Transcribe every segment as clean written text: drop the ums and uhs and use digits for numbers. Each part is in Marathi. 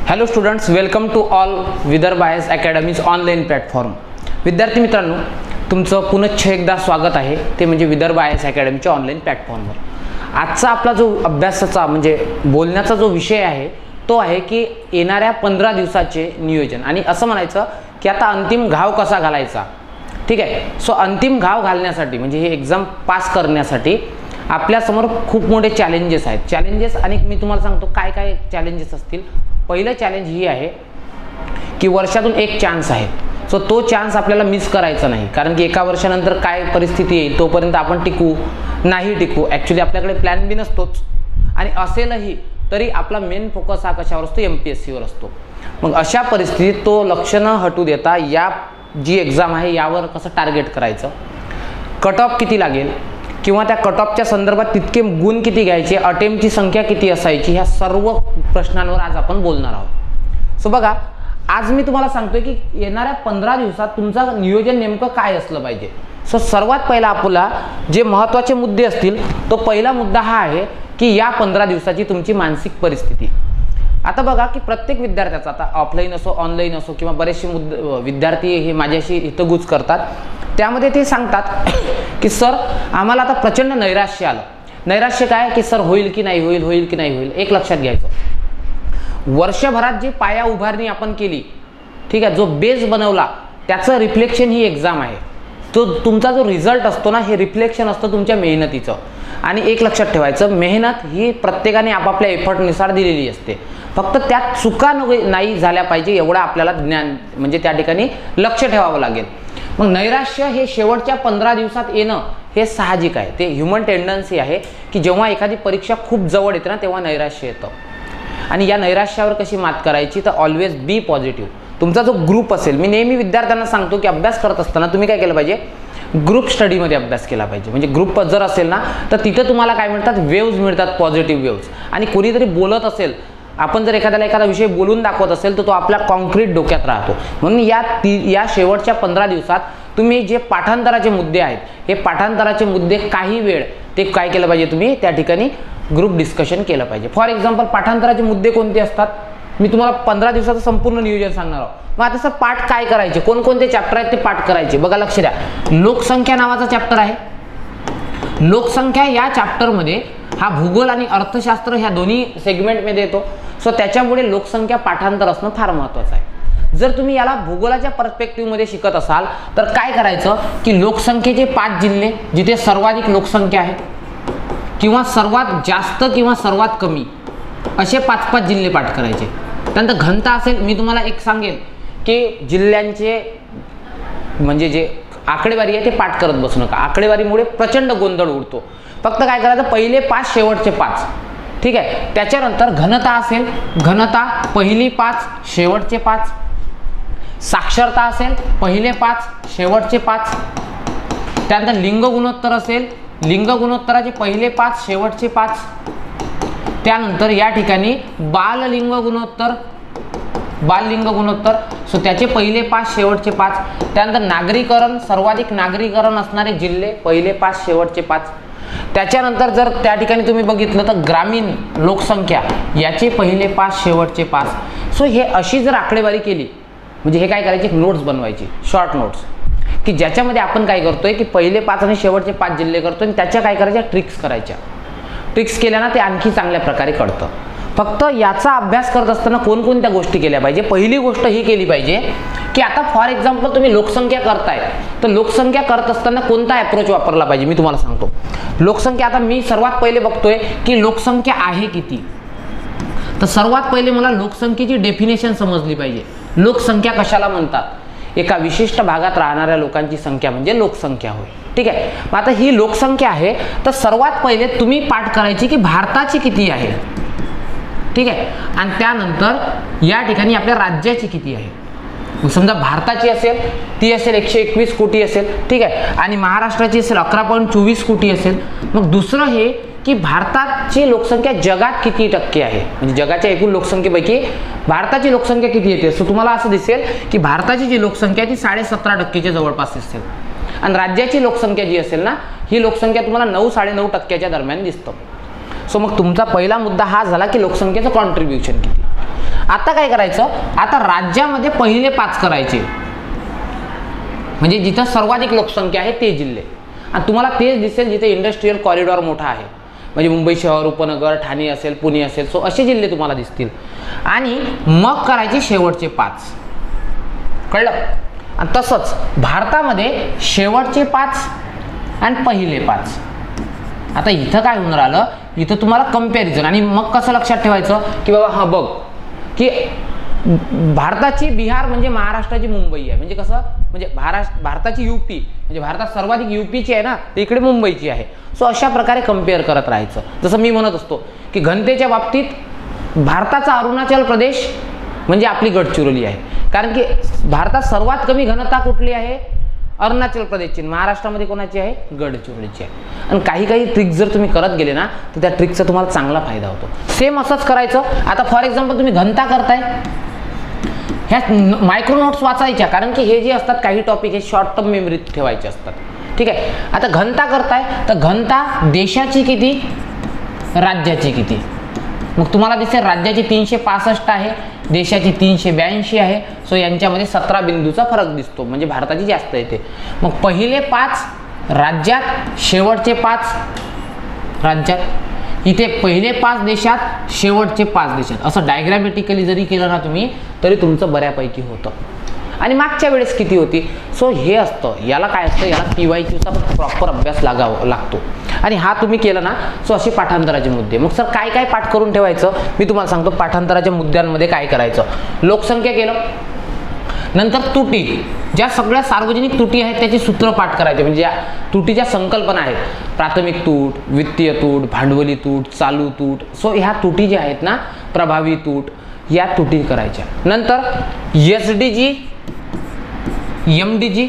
Hello students, welcome to all Vidarbha IAS academy's online platform. विद्यार्थी मित्रांनो, तुमचं पुनश्च एकदा स्वागत आहे, ते म्हणजे विदर्भ IAS अकॅडमीच्या ऑनलाईन प्लॅटफॉर्मवर. आजचा आपला जो अभ्यासाचा म्हणजे बोलण्याचा जो विषय आहे तो आहे की येणाऱ्या 15 दिवसाचे नियोजन, आणि असं म्हणायचं की आता अंतिम घाव कसा घालायचा. ठीक आहे. सो अंतिम घाव घालण्यासाठी म्हणजे ही एक्झाम पास करण्यासाठी आपल्यासमोर खूप मोठे चॅलेंजेस आहेत. चॅलेंजेस आणि मी तुम्हाला सांगतो काय काय चॅलेंजेस असतील. पहिलं चॅलेंज ही आहे की वर्षातून एक चान्स आहे, सो तो चान्स आपल्याला मिस करायचा नाही. कारण की एका वर्षानंतर काय परिस्थिती येईल तोपर्यंत आपण टिकू नाही टिकू, ॲक्च्युली आपल्याकडे प्लॅन बी नसतोच, आणि असेलही तरी आपला मेन फोकस हा कशावर असतो, MPSCवर असतो. मग अशा परिस्थितीत तो लक्ष न हटू देता या जी एक्झाम आहे यावर कसं टार्गेट करायचं, कट ऑफ किती लागेल किंवा त्या कट ऑफच्या संदर्भात तितके गुण किती घ्यायचे, अटेम्प्टची संख्या किती असायची, ह्या सर्व प्रश्नांवर आज आपण बोलणार आहोत. सो बघा, आज मी तुम्हाला सांगतोय की येणाऱ्या 15 दिवसात तुमचं नियोजन नेमकं काय असलं पाहिजे. सो सर्वात पहिला आपला जे महत्त्वाचे मुद्दे असतील, तो पहिला मुद्दा हा आहे की या 15 दिवसाची तुमची मानसिक परिस्थिती. आता बघा की प्रत्येक विद्यार्थ्याचा, आता ऑफलाईन असो ऑनलाईन असो किंवा बरेचसे विद्यार्थी हे माझ्याशी हितगुज करतात, त्यामध्ये ते सांगतात की सर आम्हाला आता प्रचंड नैराश्य आलं. नैराश्य काय की सर होईल की नाही होईल, होईल की नाही होईल. एक लक्षात घ्यायचं, वर्षभरात जी पाया उभारणी आपण केली, ठीक आहे, जो बेस बनवला त्याचं रिफ्लेक्शन ही एक्झाम आहे. तो तुमचा जो रिझल्ट असतो ना, हे रिफ्लेक्शन असतं तुमच्या मेहनतीचं. आणि एक लक्षात ठेवायचं, मेहनत ही प्रत्येकाने आपापल्या एफर्टनुसार दिलेली असते, फक्त त्यात चुका नाही झाल्या पाहिजे एवढं आपल्याला ज्ञान म्हणजे त्या ठिकाणी लक्ष ठेवावं लागेल. मग नैराश्य हे शेवटच्या 15 दिवसात येणं हे साहजिक आहे, ते ह्युमन टेंडन्सी आहे की जेव्हा एखादी परीक्षा खूप जवळ येते ना तेव्हा नैराश्य येतं. आणि या नैराश्यावर कशी मात करायची, तर ऑलवेज बी पॉझिटिव्ह. तुमचा जो ग्रुप असेल, मी नेहमी विद्यार्थ्यांना सांगतो की अभ्यास करत असताना तुम्ही काय केलं पाहिजे, ग्रुप स्टडीमध्ये अभ्यास केला पाहिजे. म्हणजे ग्रुप जर असेल ना तर तिथं तुम्हाला काय मिळतात, वेव्ज मिळतात, पॉझिटिव्ह वेव्ज. आणि कोणीतरी बोलत असेल, आपण जर एखाद्याला एखादा विषय बोलून दाखवत असेल तर तो आपल्या कॉन्क्रीट डोक्यात राहतो. म्हणून या शेवटच्या 15 दिवसात तुम्ही जे पाठांतराचे मुद्दे आहेत, हे पाठांतराचे मुद्दे काही वेळ ते काय केलं पाहिजे, तुम्ही त्या ठिकाणी ग्रुप डिस्कशन केलं पाहिजे. फॉर एक्झाम्पल, पाठांतराचे मुद्दे कोणते असतात, मी तुम्हाला 15 दिवसाचं संपूर्ण नियोजन सांगणार आहोत. मग आता सर पाठ काय करायचे, कोणकोणते चॅप्टर आहेत ते पाठ करायचे. बघा, लक्ष द्या, लोकसंख्या नावाचा चॅप्टर आहे. लोकसंख्या या चॅप्टरमध्ये हा भूगोल आणि अर्थशास्त्र ह्या दोन्ही सेगमेंटमध्ये येतो. सो त्याच्यामुळे लोकसंख्या पाठांतर असणं फार महत्त्वाचं आहे. जर तुम्ही याला भूगोलाच्या पर्स्पेक्टिव्हमध्ये शिकत असाल तर काय करायचं की लोकसंख्येचे 5 जिल्हे जिथे सर्वाधिक लोकसंख्या आहे किंवा सर्वात जास्त किंवा सर्वात कमी असे 5-5 जिल्हे पाठ करायचे. त्यानंतर घनता असेल, मी तुम्हाला एक सांगेन की जिल्ह्यांचे म्हणजे जे आकडेवारी आहे ते पाठ करत बसू नका. आकडेवारीमुळे प्रचंड गोंधळ उडतो. फक्त काय करायचं, पहिले 5 शेवटचे 5. ठीक आहे. त्याच्यानंतर घनता असेल, घनता पहिली 5 शेवटचे 5. साक्षरता असेल, पहिले 5 शेवटचे 5. त्यानंतर लिंग गुणोत्तर असेल, लिंग गुणोत्तराचे पहिले 5 शेवटचे 5. त्यानंतर या ठिकाणी बाललिंग गुणोत्तर, बाललिंग गुणोत्तर, सो त्याचे पहिले 5 शेवटचे 5. त्यानंतर नागरीकरण, सर्वाधिक नागरीकरण असणारे जिल्हे, पहिले 5 शेवटचे 5. त्याच्यानंतर जर त्या ठिकाणी तुम्ही बघितलं तर ग्रामीण लोकसंख्या, याचे पहिले 5 शेवटचे 5. सो हे अशी जर आकडेवारी केली म्हणजे हे काय करायचे, नोट्स बनवायची, शॉर्ट नोट्स, की ज्याच्यामध्ये आपण काय करतोय की पहिले 5 आणि शेवटचे 5 जिल्हे करतोय, आणि त्याच्या काय करायच्या, ट्रिक्स करायच्या. ट्रिक्स केल्यानं ते आणखी चांगल्या प्रकारे कळतं. फक्त याचा अभ्यास करत असताना कोणकोणत्या गोष्टी केल्या पाहिजे. पहिली गोष्ट ही केली पाहिजे की आता फॉर एक्झाम्पल तुम्ही लोकसंख्या करताय, तर लोकसंख्या करत असताना कोणता अप्रोच वापरला पाहिजे मी तुम्हाला सांगतो. लोकसंख्या, आता मी सर्वात पहिले बघतोय की लोकसंख्या आहे किती, तर सर्वात पहिले मला लोकसंख्येची डेफिनेशन समजली पाहिजे. लोकसंख्या कशाला म्हणतात, एका विशिष्ट भागात राहणाऱ्या लोकांची संख्या म्हणजे लोकसंख्या होय. ठीक आहे. मग आता ही लोकसंख्या आहे, तर सर्वात पहिले तुम्ही पाठ करायची की भारताची किती आहे. ठीक आहे. आणि त्यानंतर या ठिकाणी आपल्या राज्याची किती आहे. समजा भारताची असेल, ती असेल 121 कोटी असेल. ठीक आहे. आणि महाराष्ट्राची असेल 11.24 कोटी असेल. मग दुसरं हे की भारताची लोकसंख्या जगात किती टक्के आहे, म्हणजे जगाच्या एकूण लोकसंख्येपैकी भारताची लोकसंख्या किती येते. सो तुम्हाला असं दिसेल की भारताची जी लोकसंख्या ती 17.5% जवळपास दिसेल, आणि राज्याची लोकसंख्या जी असेल ना, ही लोकसंख्या तुम्हाला 9-9.5% दरम्यान दिसतं. सो मग तुमचा पहिला मुद्दा हा झाला की लोकसंख्येचं कॉन्ट्रीब्युशन किती. आता काय करायचं, आता राज्यामध्ये पहिले 5 करायचे, म्हणजे जिथं सर्वाधिक लोकसंख्या आहे ते जिल्हे. आणि तुम्हाला तेच दिसेल जिथे इंडस्ट्रीयल कॉरिडॉर मोठा आहे, म्हणजे मुंबई शहर, उपनगर, ठाणे असेल, पुणे असेल, सो असे जिल्हे तुम्हाला दिसतील. आणि मग करायचे शेवटचे 5. कळलं? आणि तसंच भारतामध्ये शेवटचे 5 आणि पहिले 5. आता इथं काय होऊन राहिलं, इथं तुम्हाला कंपॅरिझन. आणि मग कसं लक्षात ठेवायचं की बाबा हा बघ की भारताची बिहार म्हणजे महाराष्ट्राची मुंबई आहे, म्हणजे कसं, म्हणजे भारताची यूपी म्हणजे भारतात सर्वाधिक यूपीची आहे ना, तर इकडे मुंबईची आहे. सो अशा प्रकारे कम्पेअर करत राहायचं. जसं मी म्हणत असतो की घनतेच्या बाबतीत भारताचा अरुणाचल प्रदेश म्हणजे आपली गडचिरोली आहे, कारण की भारतात सर्वात कमी घनता कुठली आहे, अरुणाचल प्रदेशची. महाराष्ट्रामध्ये कोणाची आहे, गडचिरोलीची आहे. आणि काही ट्रिक जर तुम्ही करत गेले ना, तर त्या ट्रिकचा तुम्हाला चांगला फायदा होतो. सेम असंच करायचं. आता फॉर एक्झाम्पल तुम्ही घनता करताय, ह्या मायक्रो नोट्स वाचायच्या, कारण की हे जे असतात काही टॉपिक हे शॉर्ट टर्म मेमरीत ठेवायचे असतात. ठीक आहे. आता घनता करताय, तर घनता देशाची किती, राज्याची किती. मग तुम्हाला दिसेल राज्याची 365 आहे, देशाची 382 आहे. सो यांच्यामध्ये 17 बिंदूचा फरक दिसतो, म्हणजे भारताची जास्त येते. मग पहिले 5 राज्यात, शेवटचे 5 राज्यात. इथे पहिले 5 देशात, शेवटचे 5 देशात. असं डायग्रामॅटिकली जरी केलं ना तुम्ही, तरी तुमचं बऱ्यापैकी होतं. आणि मागच्या वेळेस किती होती. सो हे असतं, याला काय असतं, याला PYQचा प्रॉपर अभ्यास लागतो. आणि हा तुम्ही केला ना, सो असे पाठांतराचे मुद्दे. मग सर काय काय पाठ करून ठेवायचं, मी तुम्हाला सांगतो. पाठांतराच्या मुद्द्यांमध्ये काय करायचं, लोकसंख्या केलं, नंतर तुटी, ज्या सगळ्या सार्वजनिक तुटी आहेत त्याची सूत्र पाठ करायचे, म्हणजे या तुटीच्या संकल्पना आहेत. प्राथमिक तूट, वित्तीय तूट, भांडवली तूट, चालू तूट. सो ह्या तुटी ज्या आहेत ना, प्रभावी तूट, या तुटी करायच्या. नंतर SDG, MDG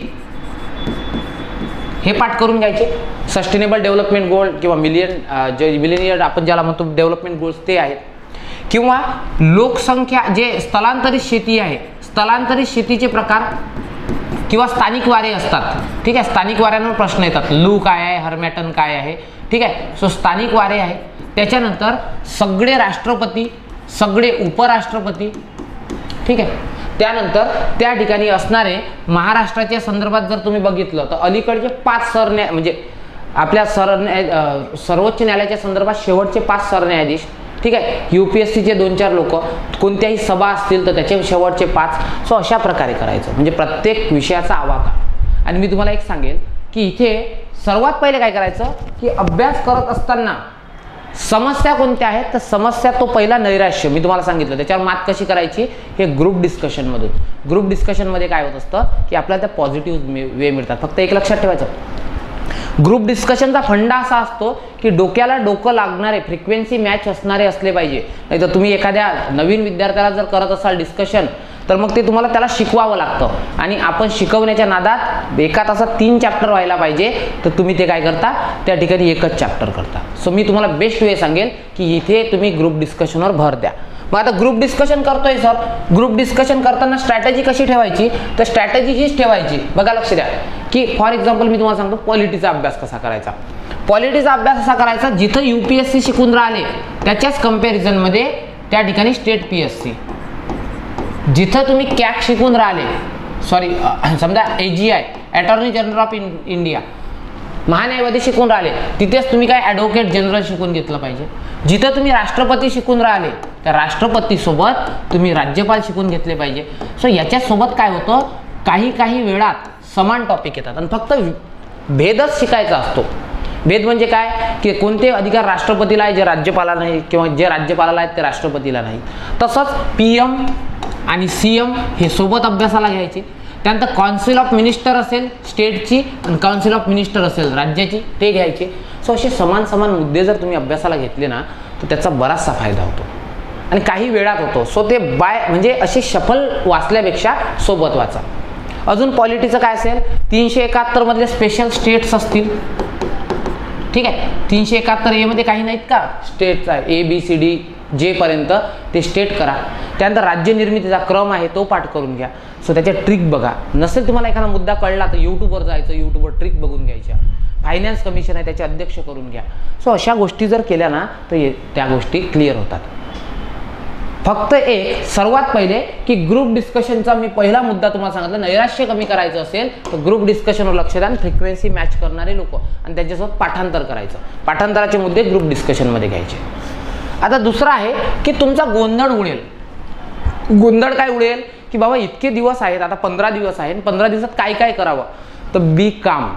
हे पाठ करून घ्यायचे. सस्टेनेबल डेव्हलपमेंट गोल किंवा मिलेनियर आपण ज्याला म्हणतो डेव्हलपमेंट गोल्स ते आहेत. किंवा लोकसंख्या, जे स्थलांतरित शेती आहे, स्थलांतरित शेतीचे प्रकार किंवा स्थानिक वारे असतात. ठीक आहे. स्थानिक वाऱ्यांवर प्रश्न येतात. लू काय आहे, हर्मॅटन काय आहे. ठीक आहे. सो स्थानिक वारे आहे. त्याच्यानंतर सगळे राष्ट्रपती, सगळे उपराष्ट्रपती. ठीक आहे. त्यानंतर त्या ठिकाणी असणारे महाराष्ट्राच्या संदर्भात जर तुम्ही बघितलं तर अलीकडचे 5 सरन्याय, म्हणजे आपल्या सर्वोच्च न्यायालयाच्या संदर्भात शेवटचे 5 सरन्यायाधीश. ठीक आहे. UPSCचे 2-4 लोक, कोणत्याही सभा असतील तर त्याचे शेवटचे 5. सो अशा प्रकारे करायचं, म्हणजे प्रत्येक विषयाचा आवाका. आणि मी तुम्हाला एक सांगेल की इथे सर्वात पहिले काय करायचं की अभ्यास करत असताना समस्या कोणत्या आहेत, तर समस्या तो पहिला नैराश्य मी तुम्हाला सांगितलं, त्याच्यावर मात कशी करायची हे ग्रुप डिस्कशनमधून. ग्रुप डिस्कशनमध्ये काय होत असतं की आपल्याला त्या पॉझिटिव्ह वे मिळतात. फक्त एक लक्षात ठेवायचं, ग्रुप डिस्कशनचा फंडा असा असतो की डोक्याला डोकं लागणारे, फ्रिक्वेन्सी मॅच असणारे असले पाहिजे. नाही तर तुम्ही एखाद्या नवीन विद्यार्थ्याला जर करत असाल डिस्कशन, तर मग ते तुम्हाला त्याला शिकवावं लागतं. आणि आपण शिकवण्याच्या नादात एका तासात 3 चॅप्टर व्हायला पाहिजे, तर तुम्ही ते काय करता, त्या ठिकाणी एकच चॅप्टर करता. सो मी तुम्हाला बेस्ट वे सांगेल की इथे तुम्ही ग्रुप डिस्कशनवर भर द्या. मग आता ग्रुप डिस्कशन करतोय सर, ग्रुप डिस्कशन करताना स्ट्रॅटेजी कशी ठेवायची, तर स्ट्रॅटेजी हीच ठेवायची. बघा लक्ष द्या की फॉर एक्झाम्पल मी तुम्हाला सांगतो पॉलिटीचा अभ्यास कसा करायचा. पॉलिटीचा अभ्यास असा करायचा जिथं UPSC शिकून राहिले त्याच्याच कंपॅरिझनमध्ये त्या ठिकाणी स्टेट PSC, जिथं तुम्ही कॅक शिकून राहिले, सॉरी समजा AGI, attorney general of India, महान्यायवादी शिकून राहिले, तिथेच तुम्ही काय ॲडव्होकेट जनरल शिकून घेतलं पाहिजे. जिथं तुम्ही राष्ट्रपती शिकून राहिले त्या राष्ट्रपतीसोबत तुम्ही राज्यपाल शिकून घेतले पाहिजे. सो याच्यासोबत काय होतं, काही वेळात समान टॉपिक येतात आणि फक्त भेदच शिकायचा असतो. भेद म्हणजे काय की कोणते अधिकार राष्ट्रपतीला आहे जे राज्यपालाला नाही, किंवा जे राज्यपालाला आहेत ते राष्ट्रपतीला नाही. तसंच PM आणि CM हे सोबत अभ्यासाला घ्यायचे. त्यानंतर काउन्सिल ऑफ मिनिस्टर असेल स्टेटची आणि काउन्सिल ऑफ मिनिस्टर असेल राज्याची, ते घ्यायचे. सो असे समान मुद्दे जर तुम्ही अभ्यासाला घेतले ना, तर त्याचा बराचसा फायदा होतो आणि काही वेळात होतो. सो ते म्हणजे असे शफल वाचल्यापेक्षा सोबत वाचा. अजून पॉलिटीचं काय असेल, 371 मधले स्पेशल स्टेट्स असतील. ठीक आहे. 371 A मध्ये काही नाहीत का स्टेट्स आहे, ABCD J पर्यंत ते स्टेट करा. त्यानंतर राज्य निर्मितीचा क्रम आहे तो पाठ करून घ्या. सो त्याच्या ट्रिक बघा. नसेल तुम्हाला एखादा मुद्दा कळला तर यूट्यूबवर जायचं, यूट्यूबवर ट्रिक बघून घ्यायच्या. फायनान्स कमिशन आहे त्याचे अध्यक्ष करून घ्या. सो अशा गोष्टी जर केल्या ना तर त्या गोष्टी क्लिअर होतात. फक्त एक सर्वात पहिले की ग्रुप डिस्कशनचा मी पहिला मुद्दा तुम्हाला सांगितला, नैराश्य कमी करायचं असेल तर ग्रुप डिस्कशनवर लक्ष द्या, फ्रिक्वेन्सी मॅच करणारे लोक आणि त्यांच्यासोबत पाठांतर करायचं, पाठांतराचे मुद्दे ग्रुप डिस्कशनमध्ये घ्यायचे. आता दुसरा आहे की तुमचा गोंधळ उडेल. गोंधळ काय उडेल की बाबा इतके दिवस आहेत, आता 15 दिवस आहेत, 15 दिवसात काय काय करावं, तर बी काम.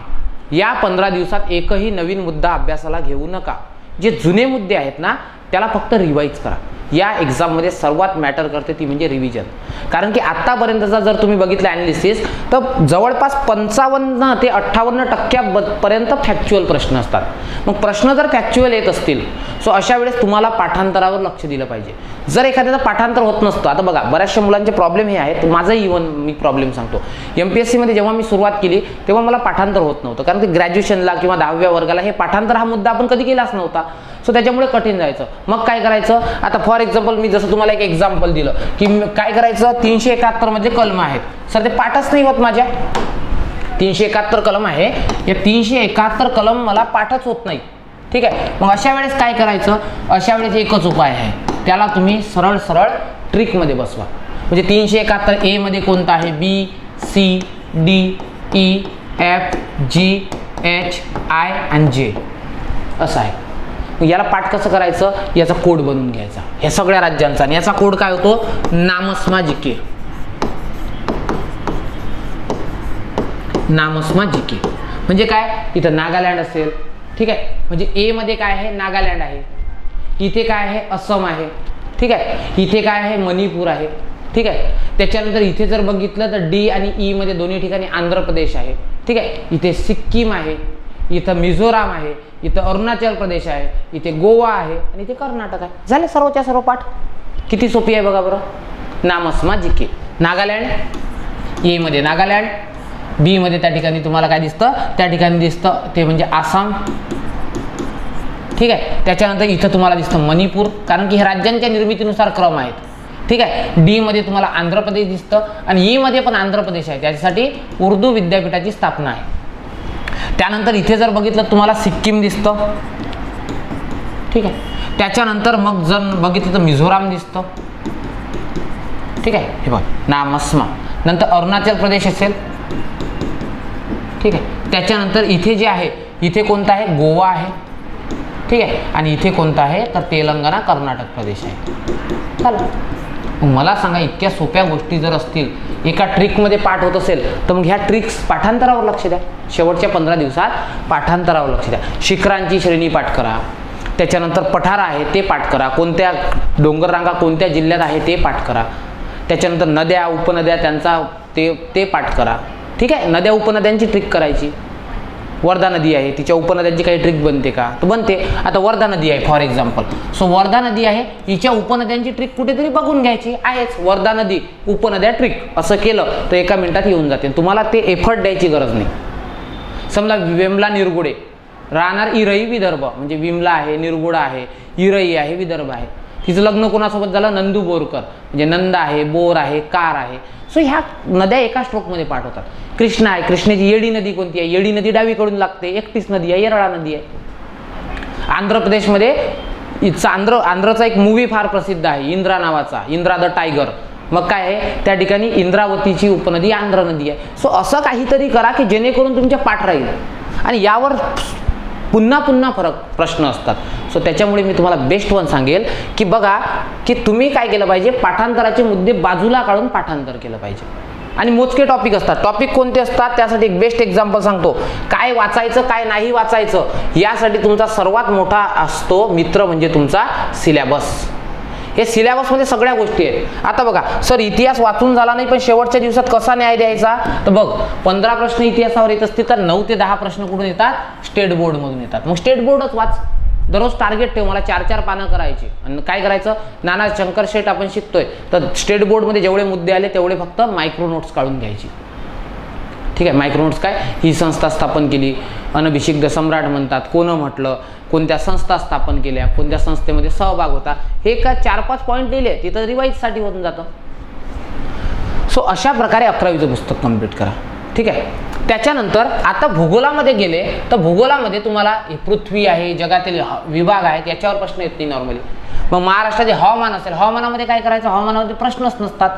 या 15 दिवसात एकही नवीन मुद्दा अभ्यासाला घेऊ नका. जे जुने मुद्दे आहेत ना त्याला फक्त रिवाईज करा. या एक्झाममध्ये सर्वात मॅटर करते ती म्हणजे रिव्हिजन. कारण की आत्तापर्यंतचा जर तुम्ही बघितलं ॲनालिसिस तर जवळपास 55 ते 58% फॅक्च्युअल प्रश्न असतात. मग प्रश्न जर फॅक्च्युअल येत असतील सो अशा वेळेस तुम्हाला पाठांतरावर लक्ष दिलं पाहिजे. जर एखाद्याचं पाठांतर होत नसतं, आता बघा बऱ्याचशा मुलांचे प्रॉब्लेम हे आहेत, माझंही इव्हन मी प्रॉब्लेम सांगतो. MPSCमध्ये जेव्हा मी सुरुवात केली तेव्हा मला पाठांतर होत नव्हतं, कारण की ग्रॅज्युएशनला किंवा 10व्या वर्गाला हे पाठांतर हा मुद्दा आपण कधी केलाच नव्हता. सो त्याच्यामुळे कठीण जायचं. मग काय करायचं, आता फॉर एक्झाम्पल मी जसं तुम्हाला एक एक्झाम्पल दिलं की काय करायचं, 371 मध्ये कलम आहेत, सर ते पाठच नाही होत माझ्या. 371 कलम आहे, या 371 कलम मला पाठच होत नाही. ठीक आहे, मग अशा वेळेस काय करायचं, अशा वेळेस एकच उपाय आहे, त्याला तुम्ही सरळ सरळ ट्रिकमध्ये बसवा. म्हणजे 371 ए मध्ये कोणता आहे, B, C, D, E, F, G, H, I आणि J असं आहे. याला पाठ कसं करायचं, याचा कोड बनवून घ्यायचा या सगळ्या राज्यांचा. आणि याचा कोड काय होतो, नामस्मा जीके. नामस्मा जीके म्हणजे काय, इथं नागालँड असेल, ठीक आहे, म्हणजे ए मध्ये काय आहे, नागालँड आहे, इथे काय आहे, असम आहे, ठीक आहे, इथे काय आहे, मणिपूर आहे, ठीक आहे. त्याच्यानंतर इथे जर बघितलं तर डी आणि ई मध्ये दोन्ही ठिकाणी आंध्र प्रदेश आहे, ठीक आहे, इथे सिक्कीम आहे, इथं मिझोराम आहे, इथं अरुणाचल प्रदेश आहे, इथे गोवा आहे आणि इथे कर्नाटक आहे. झाले सर्वच्या सर्व पाठ. किती सोपी आहे बघा बरं. नामस्मा जीके. नागालँड, ए मध्ये नागालँड, बी मध्ये त्या ठिकाणी तुम्हाला काय दिसतं, त्या ठिकाणी दिसतं ते म्हणजे आसाम, ठीक आहे. त्याच्यानंतर इथं तुम्हाला दिसतं मणिपूर, कारण की हे राज्यांच्या निर्मितीनुसार क्रम आहेत, ठीक आहे. डी मध्ये तुम्हाला आंध्र प्रदेश दिसतं आणि ई मध्ये पण आंध्र प्रदेश आहे, त्याच्यासाठी उर्दू विद्यापीठाची स्थापना आहे. त्यानंतर इथे जर बघितलं तुम्हाला सिक्कीम दिसतं, ठीक आहे. त्याच्यानंतर मग जर बघितलं तर मिझोराम दिसतं, ठीक आहे. हे बघ नामस्मा. नंतर अरुणाचल प्रदेश असेल, ठीक आहे. त्याच्यानंतर इथे जे आहे, इथे कोणता आहे, गोवा आहे, ठीक आहे. आणि इथे कोणता आहे तर तेलंगणा कर्नाटक प्रदेश आहे. चला मला सांगा, इतक्या सोप्या गोष्टी जर असतील, एका ट्रिकमध्ये पाठ होत असेल तर मग ह्या ट्रिक्स पाठांतरावर लक्ष द्या. शेवटच्या 15 दिवसात पाठांतरावर लक्ष द्या. शिखरांची श्रेणी पाठ करा, त्याच्यानंतर पठारा आहे ते पाठ करा, कोणत्या डोंगररांगा कोणत्या जिल्ह्यात आहे ते पाठ करा, त्याच्यानंतर नद्या उपनद्या त्यांचा ते पाठ करा, ठीक आहे. नद्या उपनद्यांची ट्रिक करायची. वर्धा नदी आहे, तिच्या उपनद्यांची काही ट्रिक बनते का, तर बनते. आता वर्धा नदी आहे फॉर एक्झाम्पल, सो वर्धा नदी आहे, हिच्या उपनद्यांची ट्रिक कुठेतरी बघून घ्यायची आहेच. वर्धा नदी उपनद्या ट्रिक असं केलं तर एका मिनिटात येऊन जाते. तुम्हाला ते एफर्ट द्यायची गरज नाही. समजा विमला निरगुडे राहणार इरई विदर्भ, म्हणजे विमला आहे, निरगुडा आहे, इरई आहे, विदर्भ आहे. तिचं लग्न कोणासोबत झालं, नंदू बोरकर, म्हणजे नंद आहे, बोर आहे, कार आहे. सो ह्या नद्या एका स्ट्रोकमध्ये पाठ होतात. कृष्णा आहे, कृष्णेची येडी नदी कोणती आहे, येडी नदी डावीकडून लागते, एकटीच नदी आहे, येरळा नदी आहे. आंध्र प्रदेशमध्ये आंध्रचा एक मूवी फार प्रसिद्ध आहे, इंद्रा नावाचा, इंद्रा द टायगर. मग काय आहे, त्या ठिकाणी इंद्रावतीची उपनदी आंध्र नदी आहे. सो असं काहीतरी करा की जेणेकरून तुमच्या पाठ राहील. आणि यावर पुन्हा पुन्हा प्रश्न असतात. सो त्याच्यामुळे मी तुम्हाला बेस्ट वन सांगेल की बघा की तुम्ही काय केलं पाहिजे, पाठांतराचे मुद्दे बाजूला काढून पाठांतर केलं पाहिजे. आणि मोजके टॉपिक असतात. टॉपिक कोणते असतात त्यासाठी एक बेस्ट एक्झाम्पल सांगतो. काय वाचायचं काय नाही वाचायचं यासाठी तुमचा सर्वात मोठा असतो मित्र म्हणजे तुमचा सिलेबस. हे सिलेबसमध्ये सगळ्या गोष्टी आहेत. आता बघा सर इतिहास वाचून झाला नाही पण शेवटच्या दिवसात कसा न्याय द्यायचा, तर बघ 15 प्रश्न इतिहासावर येत असतील तर 9 ते 10 प्रश्न कुठून येतात, स्टेट बोर्डमधून येतात. मग स्टेट बोर्डच वाच. दररोज टार्गेट ठेव, मला 4-4 पानं करायची. आणि काय करायचं, नाना शंकर शेठ आपण शिकतोय तर स्टेट बोर्डमध्ये जेवढे मुद्दे आले तेवढे फक्त मायक्रो नोट्स काढून घ्यायची. ठीक आहे. मायक्रो नोट्स काय, ही संस्था स्थापन केली, अनभिषिक्त सम्राट म्हणतात, कोण म्हटलं, कोणत्या संस्था स्थापन केल्या, कोणत्या संस्थेमध्ये सहभाग होता, हे का 4-5 पॉईंट दिले तिथं रिवाईजसाठी होऊन जातं. सो अशा प्रकारे 11वीचं पुस्तक कंप्लीट करा. ठीक आहे. त्याच्यानंतर आता भूगोलामध्ये गेले तर भूगोलामध्ये तुम्हाला पृथ्वी आहे, जगातील विभाग आहेत, याच्यावर प्रश्न येत नाही नॉर्मली. मग महाराष्ट्राचे हवामान असेल, हवामानामध्ये काय करायचं, हवामानामध्ये प्रश्नच नसतात.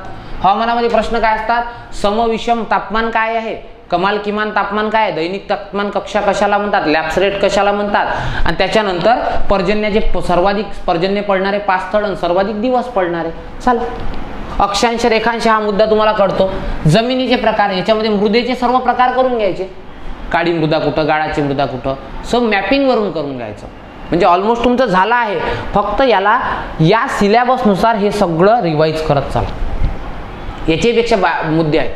हवामानामध्ये प्रश्न काय असतात, समविषम तापमान काय आहे, कमाल किमान तापमान काय आहे, दैनिक तापमान कक्षा कशाला म्हणतात, लॅप्स रेट कशाला म्हणतात, आणि त्याच्यानंतर पर्जन्याचे सर्वाधिक पर्जन्य पडणारे 5 स्थळ आणि सर्वाधिक दिवस पडणारे. चला, अक्षांश रेखांश हा मुद्दा तुम्हाला कळतो. जमिनीचे प्रकार, याच्यामध्ये मृदेचे सर्व प्रकार करून घ्यायचे, काळी मृदा कुठं, गाळाची मृदा कुठं, सो मॅपिंग वरून करून घ्यायचं. म्हणजे ऑलमोस्ट तुमचं झालं आहे. फक्त याला या सिलेबसनुसार हे सगळं रिवाइज करत चाला. याच्यापेक्षा मुद्दे आहेत.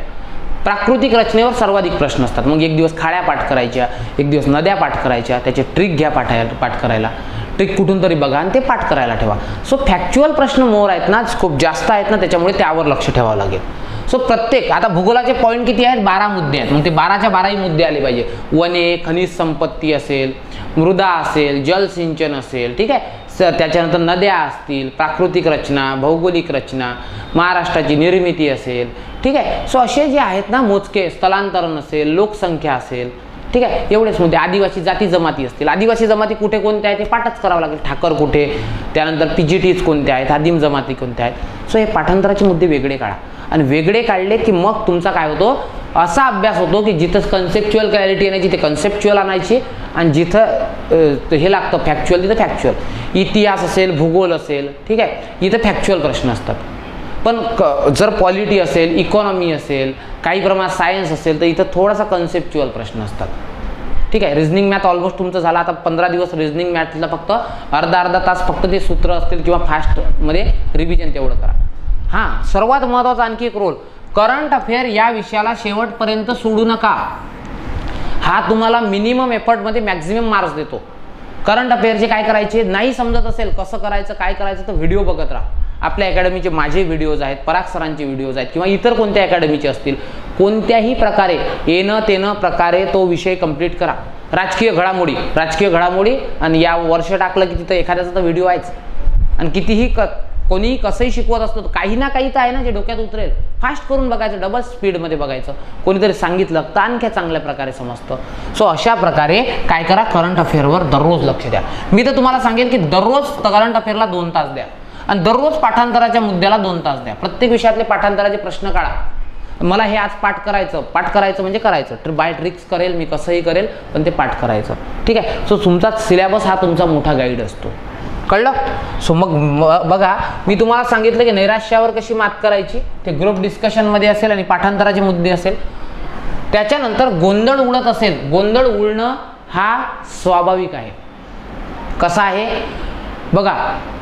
प्राकृतिक रचनेवर सर्वाधिक प्रश्न असतात. मग एक दिवस खाड्या पाठ करायच्या, एक दिवस नद्या पाठ करायच्या, त्याचे ट्रिक घ्या पाठ करायला, ट्रिक कुठून तरी बघा आणि ते पाठ करायला ठेवा. सो फॅक्च्युअल प्रश्न मोर आहेत ना, खूप जास्त आहेत ना, त्याच्यामुळे त्यावर लक्ष ठेवावं लागेल. सो प्रत्येक, आता भूगोलाचे पॉईंट किती आहेत, 12 मुद्दे आहेत. मग ते 12च्या 12ही मुद्दे आले पाहिजे. वने, खनिज संपत्ती असेल, मृदा असेल, जलसिंचन असेल, ठीक आहे, त्याच्यानंतर नद्या असतील, प्राकृतिक रचना, भौगोलिक रचना, महाराष्ट्राची निर्मिती असेल, ठीक आहे. सो असे जे आहेत ना मोजके, स्थलांतरण असेल, लोकसंख्या असेल, ठीक आहे, एवढेच मुद्दे. आदिवासी जाती जमाती असतील, आदिवासी जमाती कुठे कोणत्या आहेत ते पाठच करावं लागेल. ठाकर कुठे, त्यानंतर PGTs कोणत्या आहेत, आदिम जमाती कोणत्या आहेत. सो हे पाठांतराचे मुद्दे वेगळे काढा. आणि वेगळे काढले की मग तुमचा काय होतो, असा अभ्यास होतो की जिथं कन्सेप्च्युअल क्लॅरिटी आणायची ते कन्सेप्च्युअल आणायची, आणि जिथं हे लागतं फॅक्च्युअल तिथं फॅक्च्युअल. इतिहास असेल, भूगोल असेल, ठीक आहे, इथं फॅक्च्युअल प्रश्न असतात. पण जर पॉलिटी असेल, इकॉनॉमी असेल, काही प्रमाणात सायन्स असेल, तर इथं थोडासा कन्सेप्च्युअल प्रश्न असतात. ठीक आहे. रिझनिंग मॅथ ऑलमोस्ट तुमचं झालं. आता 15 दिवस रिझनिंग मॅथला फक्त अर्धा तास फक्त ते सूत्र असतील किंवा फास्टमध्ये रिव्हिजन तेवढं करा. हां, सर्वात महत्त्वाचा आणखी एक रोल, करंट अफेअर या विषयाला शेवटपर्यंत सोडू नका. हा तुम्हाला मिनिमम एफर्टमध्ये मॅक्झिमम मार्क्स देतो. करंट अफेअरचे काय करायचे नाही समजत असेल, कसं करायचं काय करायचं, तर व्हिडिओ बघत राहा. आपल्या अकॅडमीचे माझे व्हिडिओज आहेत, पराग सरांचे व्हिडिओज आहेत, किंवा इतर कोणत्या अकॅडमीचे असतील, कोणत्याही प्रकारे येणं तेणं प्रकारे तो विषय कंप्लीट करा. राजकीय घडामोडी आणि या वर्ष टाकलं की तिथं एखाद्याचा तर व्हिडिओ आहेच. आणि कितीही कोणीही कसंही शिकवत असतो, काही ना काही तर आहे ना जे डोक्यात उतरेल. फास्ट करून बघायचं, डबल स्पीडमध्ये बघायचं. कोणीतरी सांगितलं तर आणखी चांगल्या प्रकारे समजतं. सो अशा प्रकारे काय करा, करंट अफेअरवर दररोज लक्ष द्या. मी तर तुम्हाला सांगेल की दररोज करंट अफेअरला 2 तास द्या आणि दररोज पाठांतराच्या मुद्द्याला 2 तास द्या. प्रत्येक विषयातले पाठांतराचे प्रश्न काढा. मला हे आज पाठ करायचं म्हणजे करायचं. तर बाय ट्रिक्स करेल मी, कसंही करेल, पण ते पाठ करायचं. ठीक आहे. सो तुमचा सिलेबस हा तुमचा मोठा गाईड असतो. कळलं? सो मग बघा, मी तुम्हाला सांगितलं की नैराश्यावर कशी मात करायची, ते ग्रुप डिस्कशनमध्ये असेल आणि पाठांतराचे मुद्दे असेल. त्याच्यानंतर गोंधळ उडत असेल, गोंधळ उडणं हा स्वाभाविक आहे. कसा आहे बघा,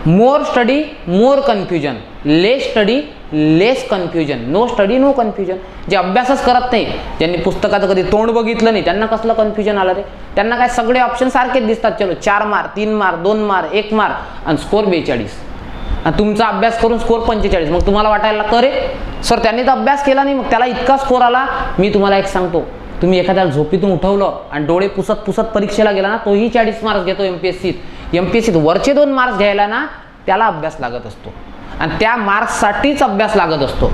more study more confusion, less study less confusion, no study no confusion. जे अभ्यासच करत नाही, ज्यांनी पुस्तकाचं कधी तोंड बघितलं नाही, त्यांना कसलं कन्फ्युजन आलं रे. त्यांना काय सगळे ऑप्शन सारखेच दिसतात. चलो 4 मार्क 3 मार्क 2 मार्क 1 मार्क आणि स्कोर 42. आणि तुमचा अभ्यास करून स्कोर 45. मग तुम्हाला वाटायला लागतं रे सर त्यांनी तर अभ्यास केला नाही, मग त्याला इतका स्कोर आला. मी तुम्हाला एक सांगतो, तुम्ही एखाद्याला झोपीतून उठवलं आणि डोळे पुसत परीक्षेला गेला ना, तोही 40 मार्क्स घेतो. एमपीएससीत वरचे 2 मार्क्स घ्यायला ना, त्याला अभ्यास लागत असतो आणि त्या मार्क्ससाठीच अभ्यास लागत असतो.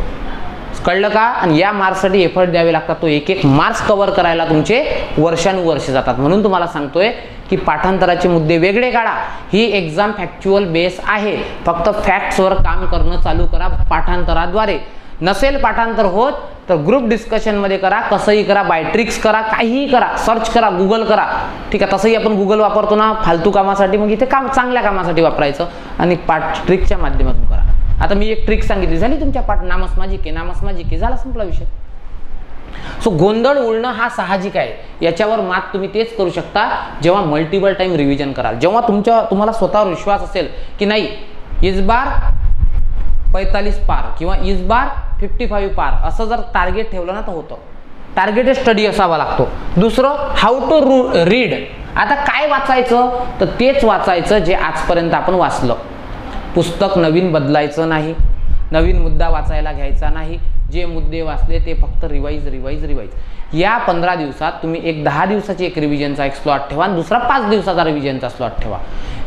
कळलं का? आणि या मार्क्ससाठी एफर्ट द्यावे लागतात. तो एक मार्क्स कव्हर करायला तुमचे वर्षानुवर्ष जातात. म्हणून तुम्हाला सांगतोय की पाठांतराचे मुद्दे वेगळे काढा. ही एक्झाम फॅक्च्युअल बेस आहे. फक्त फॅक्ट्सवर काम करणं चालू करा पाठांतराद्वारे. नसेल पाठांतर होत तर ग्रुप डिस्कशनमध्ये करा, कसंही करा, बाय ट्रिक्स करा, काहीही करा, सर्च करा, गुगल करा. ठीक आहे. तसंही आपण गुगल वापरतो ना फालतू कामासाठी, मग इथे चांगल्या कामासाठी वापरायचं आणि पाठ ट्रिकच्या माध्यमातून करा. आता मी एक ट्रिक सांगितली, झाली तुमच्या पाठ नामस्माजिके झाला, संपला विषय. सो गोंधळ उडणं हा साहजिक आहे. याच्यावर मात तुम्ही तेच करू शकता जेव्हा मल्टिपल टाइम रिव्हिजन कराल, जेव्हा तुम्हाला स्वतःवर विश्वास असेल की नाही इस बार 45 पार किंवा इस बार 55 पार, असं जर टार्गेट ठेवलं ना तर होतं. टार्गेटेड स्टडी असावा लागतो. दुसरं, हाऊ टू रीड. आता काय वाचायचं, तर तेच वाचायचं जे आजपर्यंत आपण वाचलं. पुस्तक नवीन बदलायचं नाही, नवीन मुद्दा वाचायला घ्यायचा नाही. जे मुद्दे वाचले ते फक्त रिवाइज. या 15 दिवसात तुम्ही एक 10 दिवसाची एक रिव्हिजनचा एक स्लॉट ठेवा आणि दुसरा 5 दिवसाचा रिव्हिजनचा स्लॉट ठेवा,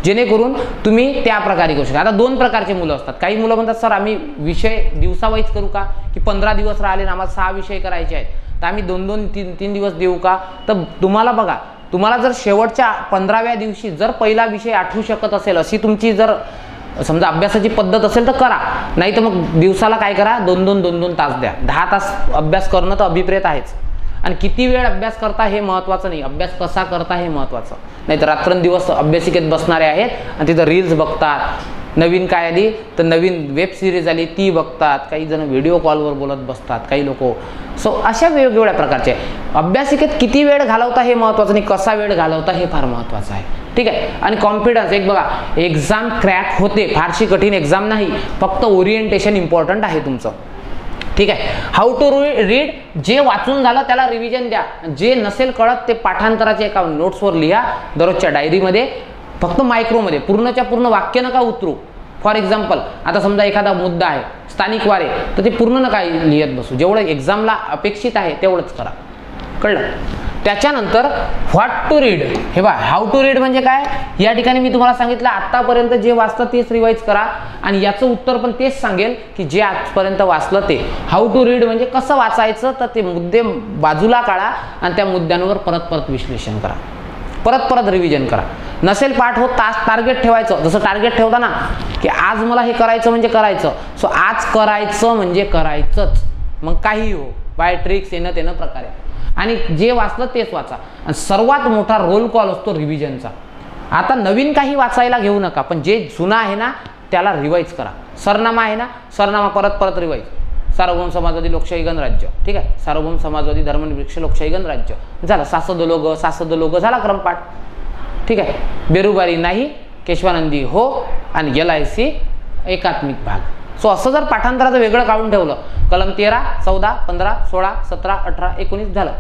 जेणेकरून तुम्ही त्या प्रकारे करू शकता. आता 2 प्रकारचे मुलं असतात. काही मुलं म्हणतात सर आम्ही विषय दिवसावाईज करू का, की 15 दिवस राहिले ना आम्हाला 6 विषय करायचे आहेत, तर आम्ही 2-3 दिवस देऊ का. तर तुम्हाला बघा, तुम्हाला जर शेवटच्या 15व्या दिवशी जर पहिला विषय आठवू शकत असेल, अशी तुमची जर समजा अभ्यासाची पद्धत असेल तर करा, नाही तर मग दिवसाला काय करा, 2-2 तास द्या. 10 तास अभ्यास करणं तर अभिप्रेत आहेच. आणि किती वेळ अभ्यास करता हे महत्त्वाचं नाही, अभ्यास कसा करता हे महत्त्वाचं. नाही तर रात्रंदिवस अभ्यासिकेत बसणारे आहेत आणि तिथं रील्स बघतात, नवीन काय आली तर नवीन वेब सिरीज आली ती बघतात, काही जण व्हिडिओ कॉलवर बोलत बसतात, काही लोक. सो अशा वेगवेगळ्या प्रकारचे अभ्यासिकेत किती वेळ घालवता हे महत्त्वाचं नाही, कसा वेळ घालवता हे फार महत्त्वाचं आहे. ठीक आहे. आणि कॉन्फिडन्स, एक बघा, एक्झाम क्रॅक होते, फारशी कठीण एक्झाम नाही, फक्त ओरिएंटेशन इम्पॉर्टंट आहे तुमचं. ठीक आहे. हाऊ टू रीड, जे वाचून झालं त्याला रिव्हिजन द्या, जे नसेल कळत ते पाठांतराच्या एका नोट्सवर लिहा दररोजच्या डायरीमध्ये, फक्त मायक्रोमध्ये, पूर्णच्या पूर्ण वाक्य नका उतरू. फॉर एक्झाम्पल, आता समजा एखादा मुद्दा आहे स्थानिक वारे, तर ते पूर्ण नका लिहित बसू, जेवढं एक्झामला अपेक्षित आहे तेवढंच करा. कळलं. त्याच्यानंतर व्हॉट टू रीड, हे बघा, हाऊ टू रीड म्हणजे काय, या ठिकाणी मी तुम्हाला सांगितलं आतापर्यंत जे वाचतं तेच रिवाईज करा, आणि याचं उत्तर पण तेच सांगेल की जे आजपर्यंत वाचलं ते. हाऊ टू रीड म्हणजे कसं वाचायचं, तर ते मुद्दे बाजूला काढा आणि त्या मुद्द्यांवर परत परत विश्लेषण करा, परत परत रिव्हिजन करा. नसेल पाठ होत टार्गेट ठेवायचं, जसं टार्गेट ठेवता ना की आज मला हे करायचं म्हणजे करायचं. सो आज करायचं म्हणजे करायचंच, मग काही हो, बाय ट्रिक्स येणं तेणं प्रकारे, आणि जे वाचलं तेच वाचा. आणि सर्वात मोठा रोल कॉल असतो रिव्हिजनचा. आता नवीन काही वाचायला घेऊ नका, पण जे जुना आहे ना त्याला रिवाईज करा. सरनामा आहे ना, सरनामा परत परत रिवाईज. सार्वभौम समाजवादी लोकशाही गणराज्य, ठीक आहे, सार्वभौम समाजवादी धर्मनिरपेक्ष लोकशाही गणराज्य झालं. सासद लोग झाला क्रमपाठ. ठीक आहे. बेरुबारी नाही, केशवानंदी हो, आणि LIC एकात्मिक भाग. सो असं जर पाठांतराचं वेगळं काढून ठेवलं, कलम 13, 14, 15, 16, 17, 18, 19 झालं.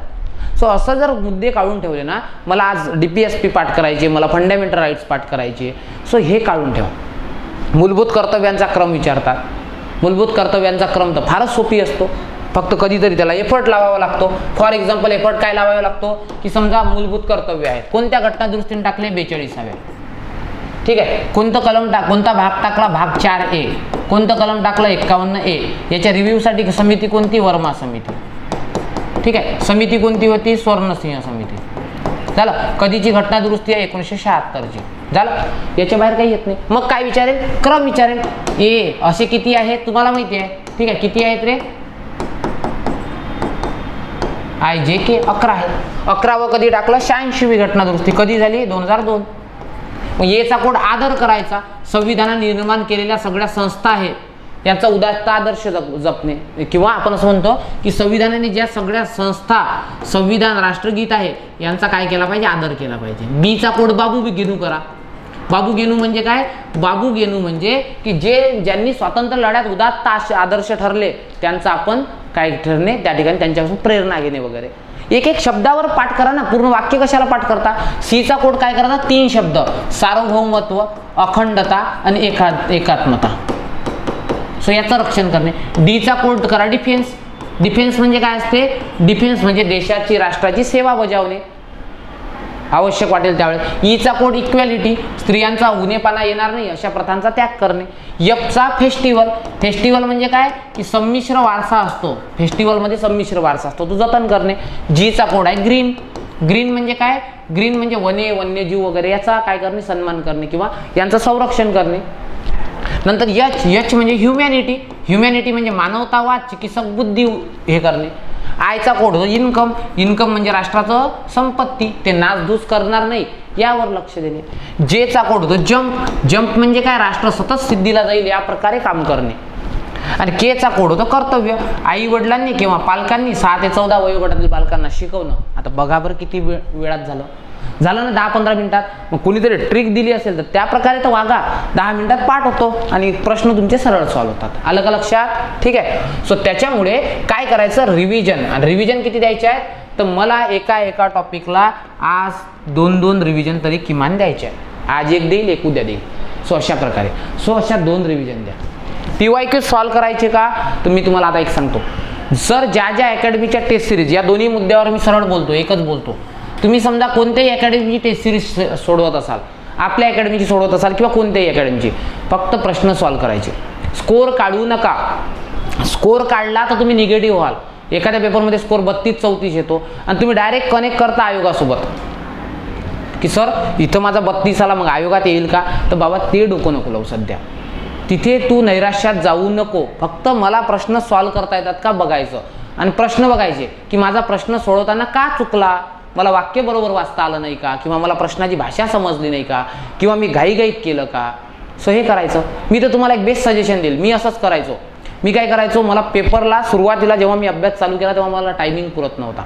सो असं जर मुद्दे काढून ठेवले ना, मला आज DPSP पाठ करायचे, मला फंडामेंटल राईट्स पाठ करायचे, सो हे काढून ठेवा. मूलभूत कर्तव्यांचा क्रम विचारतात. मूलभूत कर्तव्यांचा क्रम तर फारच सोपी असतो, फक्त कधीतरी त्याला एफर्ट लावावा लागतो. फॉर एक्झाम्पल, एफर्ट काय लावावा लागतो की समजा मूलभूत कर्तव्य आहेत, कोणत्या घटना दुरुस्तीने टाकले, 42व्या. ठीक आहे. कोणतं कलम कोणता भाग टाकला, भाग 4A. कोणतं कलम टाकलं, 51A. याच्या रिव्ह्यूसाठी समिती कोणती, वर्मा समिती. ठीक आहे. समिती कोणती होती, स्वर्णसिंह समिती. झालं. कधीची घटना दुरुस्ती आहे, 1976ची. झालं. याच्या बाहेर काही येत नाही. मग काय विचारेल, क्रम विचारेल. असे किती आहेत तुम्हाला माहिती आहे. ठीक आहे. किती आहेत रे, IJK 11 आहे. 11व कधी टाकलं, 86वी घटना दुरुस्ती कधी झाली, 2002. मग याचा कोड आदर करायचा. संविधानाने निर्माण केलेल्या सगळ्या संस्था आहेत याचा उदात्त आदर्श जपणे, किंवा आपण असं म्हणतो की संविधानाने ज्या सगळ्या संस्था, संविधान, राष्ट्रगीत आहे यांचा काय केला पाहिजे, आदर केला पाहिजे. बीचा कोड बाबू गेनू करा. बाबू गेनू म्हणजे काय, बाबू गेनू म्हणजे की ज्यांनी स्वातंत्र्य लढ्यात उदात्त आदर्श ठरले त्यांचा आपण काय ठरणे, त्या ठिकाणी त्यांच्यापासून प्रेरणा घेणे वगैरे. एक एक शब्दावर पाठ करा ना, पूर्ण वाक्य कशाला पाठ करता. सीचा कोड काय करायचा, 3 शब्द, सार्वभौमत्व, अखंडता आणि एकात्मता. सो याचं रक्षण करणे. डीचा कोड करा, डिफेन्स. डिफेन्स म्हणजे काय असते, डिफेन्स म्हणजे देशाची, राष्ट्राची सेवा बजावणे, आवश्यक वाटेल त्यावेळेस. ईचा कोड इक्वॅलिटी, स्त्रियांचा उणेपणा येणार नाही अशा प्रथांचा त्याग करणे. एफचा फेस्टिवल. फेस्टिवल म्हणजे काय की संमिश्र वारसा असतो, फेस्टिवलमध्ये संमिश्र वारसा असतो, तो जतन करणे. जीचा कोड आहे ग्रीन. ग्रीन म्हणजे काय, ग्रीन म्हणजे वने, वन्यजीव वगैरे याचा काय करणे, सन्मान करणे किंवा यांचं संरक्षण करणे. नंतर एच म्हणजे ह्युमॅनिटी. ह्युमॅनिटी म्हणजे मानवतावाद, चिकित्सक बुद्धी हे करणे. आयचा कोड इन्कम. इन्कम म्हणजे राष्ट्राचं संपत्ती, ते नासधूस करणार नाही यावर लक्ष देणे. जेचा कोड होतो जम्प. जम्प म्हणजे काय, राष्ट्र सतत सिद्धीला जाईल या प्रकारे काम करणे. आणि केचा कोड होतो कर्तव्य. आई वडिलांनी किंवा पालकांनी 6 ते 14 वयोगटातील बालकांना शिकवणं. आता बघा बरं किती वेळात झालं ना, 10-15 मिनिटात. मग कुणीतरी ट्रिक दिली असेल तर त्या प्रकारे तर वागा. 10 मिनिटात पाठ होतो आणि प्रश्न तुमचे सरळ सॉल्व्ह होतात. आलं का लक्षात. ठीक आहे. सो त्याच्यामुळे काय करायचं, रिव्हिजन. आणि रिव्हिजन किती द्यायचे आहेत, तर मला एका टॉपिकला आज 2 रिव्हिजन तरी किमान द्यायचे आहे. आज एक देईल, एक उद्या देईल. सो अशा प्रकारे, अशा 2 रिव्हिजन द्या. PYQ सॉल्व्ह करायचे का, तर मी तुम्हाला आता एक सांगतो. जर ज्या अकॅडमीच्या टेस्ट सिरीज, या दोन्ही मुद्द्यावर मी सरळ बोलतो, एकच बोलतो. तुम्ही समजा कोणत्याही अकॅडमीची टेस्ट सिरीज सोडवत असाल, आपल्या अकॅडमीची सोडवत असाल किंवा कोणत्याही अकॅडमीची, फक्त प्रश्न सॉल्व्ह करायचे. स्कोर काढू नका. स्कोर काढला तर तुम्ही निगेटिव्ह व्हाल. एखाद्या पेपरमध्ये स्कोर 32-34 येतो आणि तुम्ही डायरेक्ट कनेक्ट करता आयोगासोबत की सर इथं माझा 32 आला, मग आयोगात येईल का, तर बाबा ते डोकं नको लावू सध्या. तिथे तू नैराश्यात जाऊ नको. फक्त मला प्रश्न सॉल्व्ह करता येतात का बघायचं आणि प्रश्न बघायचे की माझा प्रश्न सोडवताना का चुकला, मला वाक्य बरोबर वाचता आलं नाही का, किंवा मला प्रश्नाची भाषा समजली नाही का, किंवा मी घाईघाईत केलं का. सो हे करायचं. मी तर तुम्हाला एक बेस्ट सजेशन देईल. मी असंच करायचो. मी काय करायचो, मला पेपरला सुरुवातीला जेव्हा मी अभ्यास चालू केला तेव्हा मला टायमिंग पुरत नव्हता.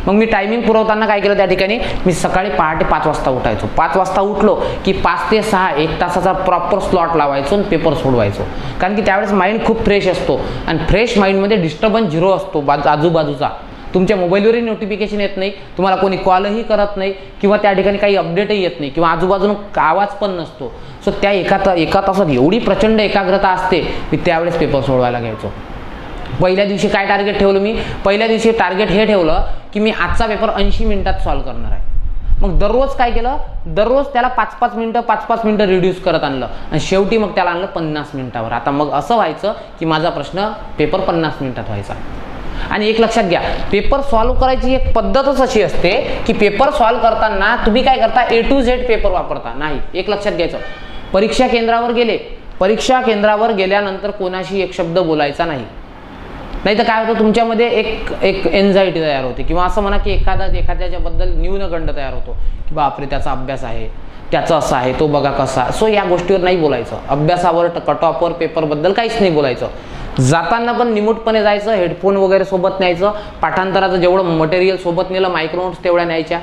मग मी टायमिंग पुरवताना काय केलं, त्या ठिकाणी मी सकाळी पहाटे 5 वाजता उठायचो. 5 वाजता उठलो की 5 ते 6 1 तासाचा प्रॉपर स्लॉट लावायचो आणि पेपर सोडवायचो. कारण की त्यावेळेस माइंड खूप फ्रेश असतो आणि फ्रेश माइंडमध्ये डिस्टर्बन्स झिरो असतो आजूबाजूचा. तुमच्या मोबाईलवरही नोटिफिकेशन येत नाही, तुम्हाला कोणी कॉलही करत नाही किंवा त्या ठिकाणी काही अपडेटही येत नाही किंवा आजूबाजून आवाज पण नसतो. सो त्या एका तासात एवढी प्रचंड एकाग्रता असते की त्यावेळेस पेपर सोडवायला घ्यायचो. पहिल्या दिवशी काय टार्गेट ठेवलं मी, पहिल्या दिवशी टार्गेट हे ठेवलं की मी आजचा पेपर 80 मिनिटात सॉल्व्ह करणार आहे. मग दररोज काय केलं, दररोज त्याला 5-5 मिनिटं रिड्यूस करत आणलं आणि शेवटी मग त्याला आणलं 50 मिनिटावर. आता मग असं व्हायचं की माझा प्रश्न पेपर 50 मिनिटात व्हायचा. आणि एक लक्षात घ्या, पेपर सॉल्व्ह करायची एक पद्धतच अशी असते की पेपर सॉल्व्ह करताना तुम्ही काय करता, A to Z पेपर वापरता नाही. एक लक्षात घ्यायचं, परीक्षा केंद्रावर गेल्यानंतर कोणाशी एक शब्द बोलायचा नाही. नाही तर काय होतं, तुमच्यामध्ये एक एन्झायटी तयार होते किंवा असं म्हणा की एखाद्याच्याबद्दल न्यूनगंड तयार होतो की बापरे त्याचा अभ्यास आहे, त्याचं असं आहे, तो बघा कसा. सो या गोष्टीवर नाही बोलायचं. अभ्यासावर, कटऑफवर, पेपरबद्दल काहीच नाही बोलायचं. जाताना पण निमूटपणे जायचं, हेडफोन वगैरे सोबत न्यायचं, पाठांतराचं जेवढं मटेरियल सोबत नेलं, मायक्रोनोट्स तेवढ्या न्यायच्या.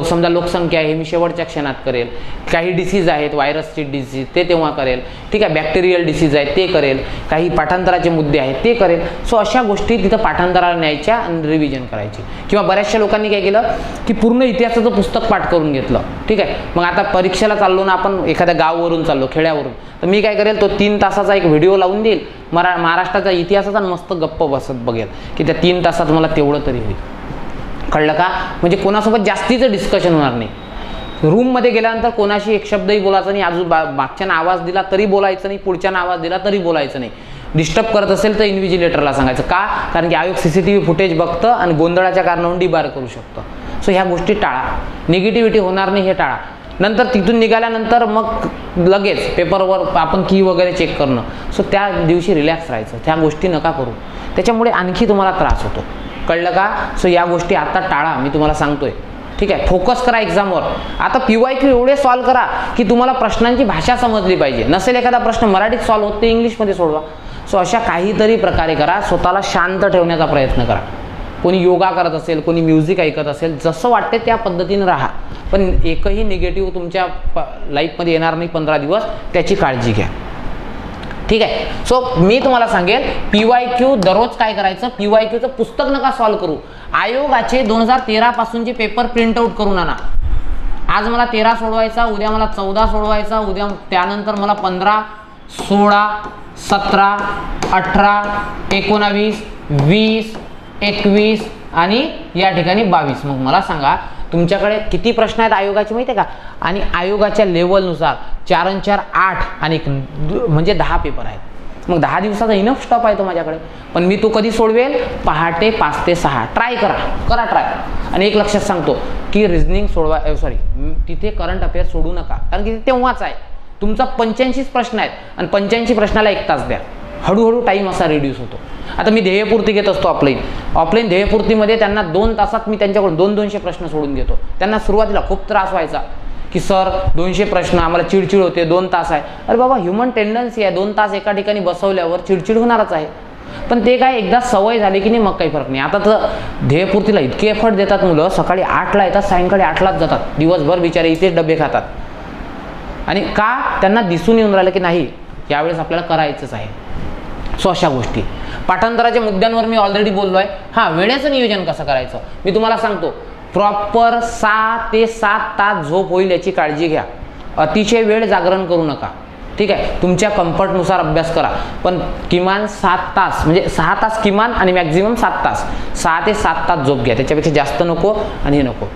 समजा लोकसंख्या आहे मी शेवटच्या क्षणात करेल, काही डिसीज आहेत, व्हायरसची डिसीज ते तेव्हा करेल, ठीक आहे, बॅक्टेरियल डिसीज आहेत ते करेल, काही पाठांतराचे मुद्दे आहेत ते करेल. सो अशा गोष्टी तिथं पाठांतराला न्यायच्या आणि रिव्हिजन करायची. किंवा बऱ्याचशा लोकांनी काय केलं की पूर्ण इतिहासाचं पुस्तक पाठ करून घेतलं. ठीक आहे, मग आता परीक्षेला चाललो ना आपण, एखाद्या गावावरून चाललो, खेड्यावरून, तर मी काय करेल, तो 3 तासाचा एक व्हिडिओ लावून देईल महाराष्ट्राचा इतिहासाचा, मस्त गप्प बसत बघेल की त्या 3 तासात मला तेवढं तरी होईल. कळलं का? म्हणजे कोणासोबत जास्तीचं डिस्कशन होणार नाही. रूममध्ये गेल्यानंतर कोणाशी एक शब्दही बोलायचा नाही, मागच्यानं आवाज दिला तरी बोलायचं नाही, पुढच्यानं आवाज दिला तरी बोलायचं नाही. डिस्टर्ब करत असेल तर इन्व्हिजिलेटरला सांगायचं. का? कारण की आयोग CCTV फुटेज बघतं आणि गोंधळाच्या कारणावरून डिबार करू शकतं. सो ह्या गोष्टी टाळा, निगेटिव्हिटी होणार नाही हे टाळा. नंतर तिथून निघाल्यानंतर मग लगेच पेपरवर आपण की वगैरे चेक करणं. सो त्या दिवशी रिलॅक्स राहायचं, त्या गोष्टी नका करू, त्याच्यामुळे आणखी तुम्हाला त्रास होतो. कळलं का? सो या गोष्टी आता टाळा, मी तुम्हाला सांगतोय. ठीक आहे, फोकस करा एक्झामवर. आता PYQ एवढे सॉल्व्ह करा की तुम्हाला प्रश्नांची भाषा समजली पाहिजे. नसेल एखादा प्रश्न मराठीत सॉल्व्ह होत ते इंग्लिशमध्ये सोडवा. सो अशा काहीतरी प्रकारे करा, स्वतःला शांत ठेवण्याचा प्रयत्न करा. कोणी योगा करत असेल, कोणी म्युझिक ऐकत असेल, जसं वाटते त्या पद्धतीने राहा. पण एकही निगेटिव्ह तुमच्या लाईफमध्ये येणार नाही 15 दिवस, त्याची काळजी घ्या. ठीक आहे. सो मी तुम्हाला सांगेल PYQ दररोज काय करायचं, PYQचं पुस्तक नका सॉल्व्ह करू. आयोगाचे 2013 पासूनचे पेपर प्रिंट आउट करून आणा. आज मला 13 सोडवायचा, उद्या मला 14 सोडवायचा, उद्या त्यानंतर मला 15, 16, 17, 18, 19, 20, 21 आणि या ठिकाणी 22. मग मला सांगा तुमच्याकडे किती प्रश्न आहेत आयोगाचे माहिती आहे का? आणि आयोगाच्या लेवलनुसार 4 आणि 4 8 आणि म्हणजे 10 पेपर आहेत. मग 10 दिवसाचा इनफ स्टॉप आहे तो माझ्याकडे. पण मी तो कधी सोडवेल? पहाटे 5 ते 6. ट्राय करा ट्राय. आणि एक लक्षात सांगतो की रिझनिंग तिथे करंट अफेअर सोडू नका, कारण की तेव्हाच आहे. तुमचा 85 प्रश्न आहेत आणि 85 प्रश्नाला 1 तास द्या. हळूहळू टाईम असा रिड्यूस होतो. आता मी ध्येयपूर्ती घेत असतो ऑफलाईन ध्येयपूर्तीमध्ये त्यांना 2 तासात मी त्यांच्याकडून 200 प्रश्न सोडून घेतो. त्यांना सुरुवातीला खूप त्रास व्हायचा की सर 200 प्रश्न, आम्हाला चिडचिड होते, 2 तास आहे. अरे बाबा, ह्युमन टेंडन्सी आहे, 2 तास एका ठिकाणी बसवल्यावर चिडचिड होणारच आहे. पण ते काय एकदा सवय झाली की नाही मग काही फरक नाही. आता तर ध्येयपूर्तीला इतके एफर्ट देतात मुलं, सकाळी 8ला येतात, सायंकाळी 8लाच जातात, दिवसभर बिचारे इथेच डबे खातात. आणि का? त्यांना दिसून येऊन राहिलं की नाही यावेळेस आपल्याला करायचंच आहे. सो अशा गोष्टी. पाठांतराच्या मुद्द्यांवर मी ऑलरेडी बोललो आहे. हां, वेळेचं नियोजन कसं करायचं मी तुम्हाला सांगतो. प्रॉपर 6 ते 7 तास झोप होईल याची काळजी घ्या. अतिशय वेळ जागरण करू नका. ठीक आहे, तुमच्या कम्फर्टनुसार अभ्यास करा, पण किमान 7 तास, म्हणजे 6 तास किमान आणि मॅक्झिमम 7 तास, 6 ते 7 तास झोप घ्या. त्याच्यापेक्षा जास्त नको आणि हे नको.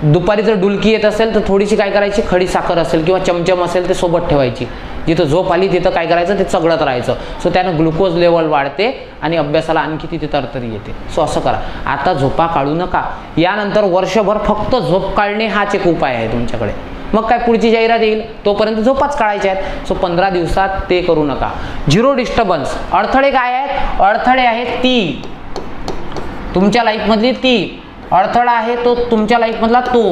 दुपारी जर डुलकी येत असेल तर थोडीशी काय करायची, खडी साखर असेल किंवा चमचम असेल ते सोबत ठेवायची. जिथं झोप आली तिथं काय करायचं, ते चगळत राहायचं. सो त्यानं ग्लुकोज लेवल वाढते आणि अभ्यासाला आणखी तिथे तरतरी येते. सो असं करा. आता झोपा काढू नका. यानंतर वर्षभर फक्त झोप काढणे हाच एक उपाय आहे तुमच्याकडे. मग काय पुढची जाहिरात येईल, तोपर्यंत झोपाच काढायच्या आहेत. सो 15 दिवसात ते करू नका. Zero disturbance. अडथळे काय आहेत? अडथळे आहेत 3 तुमच्या लाईफमधली 3 अडथळा आहे तो तुमच्या लाईफमधला तो.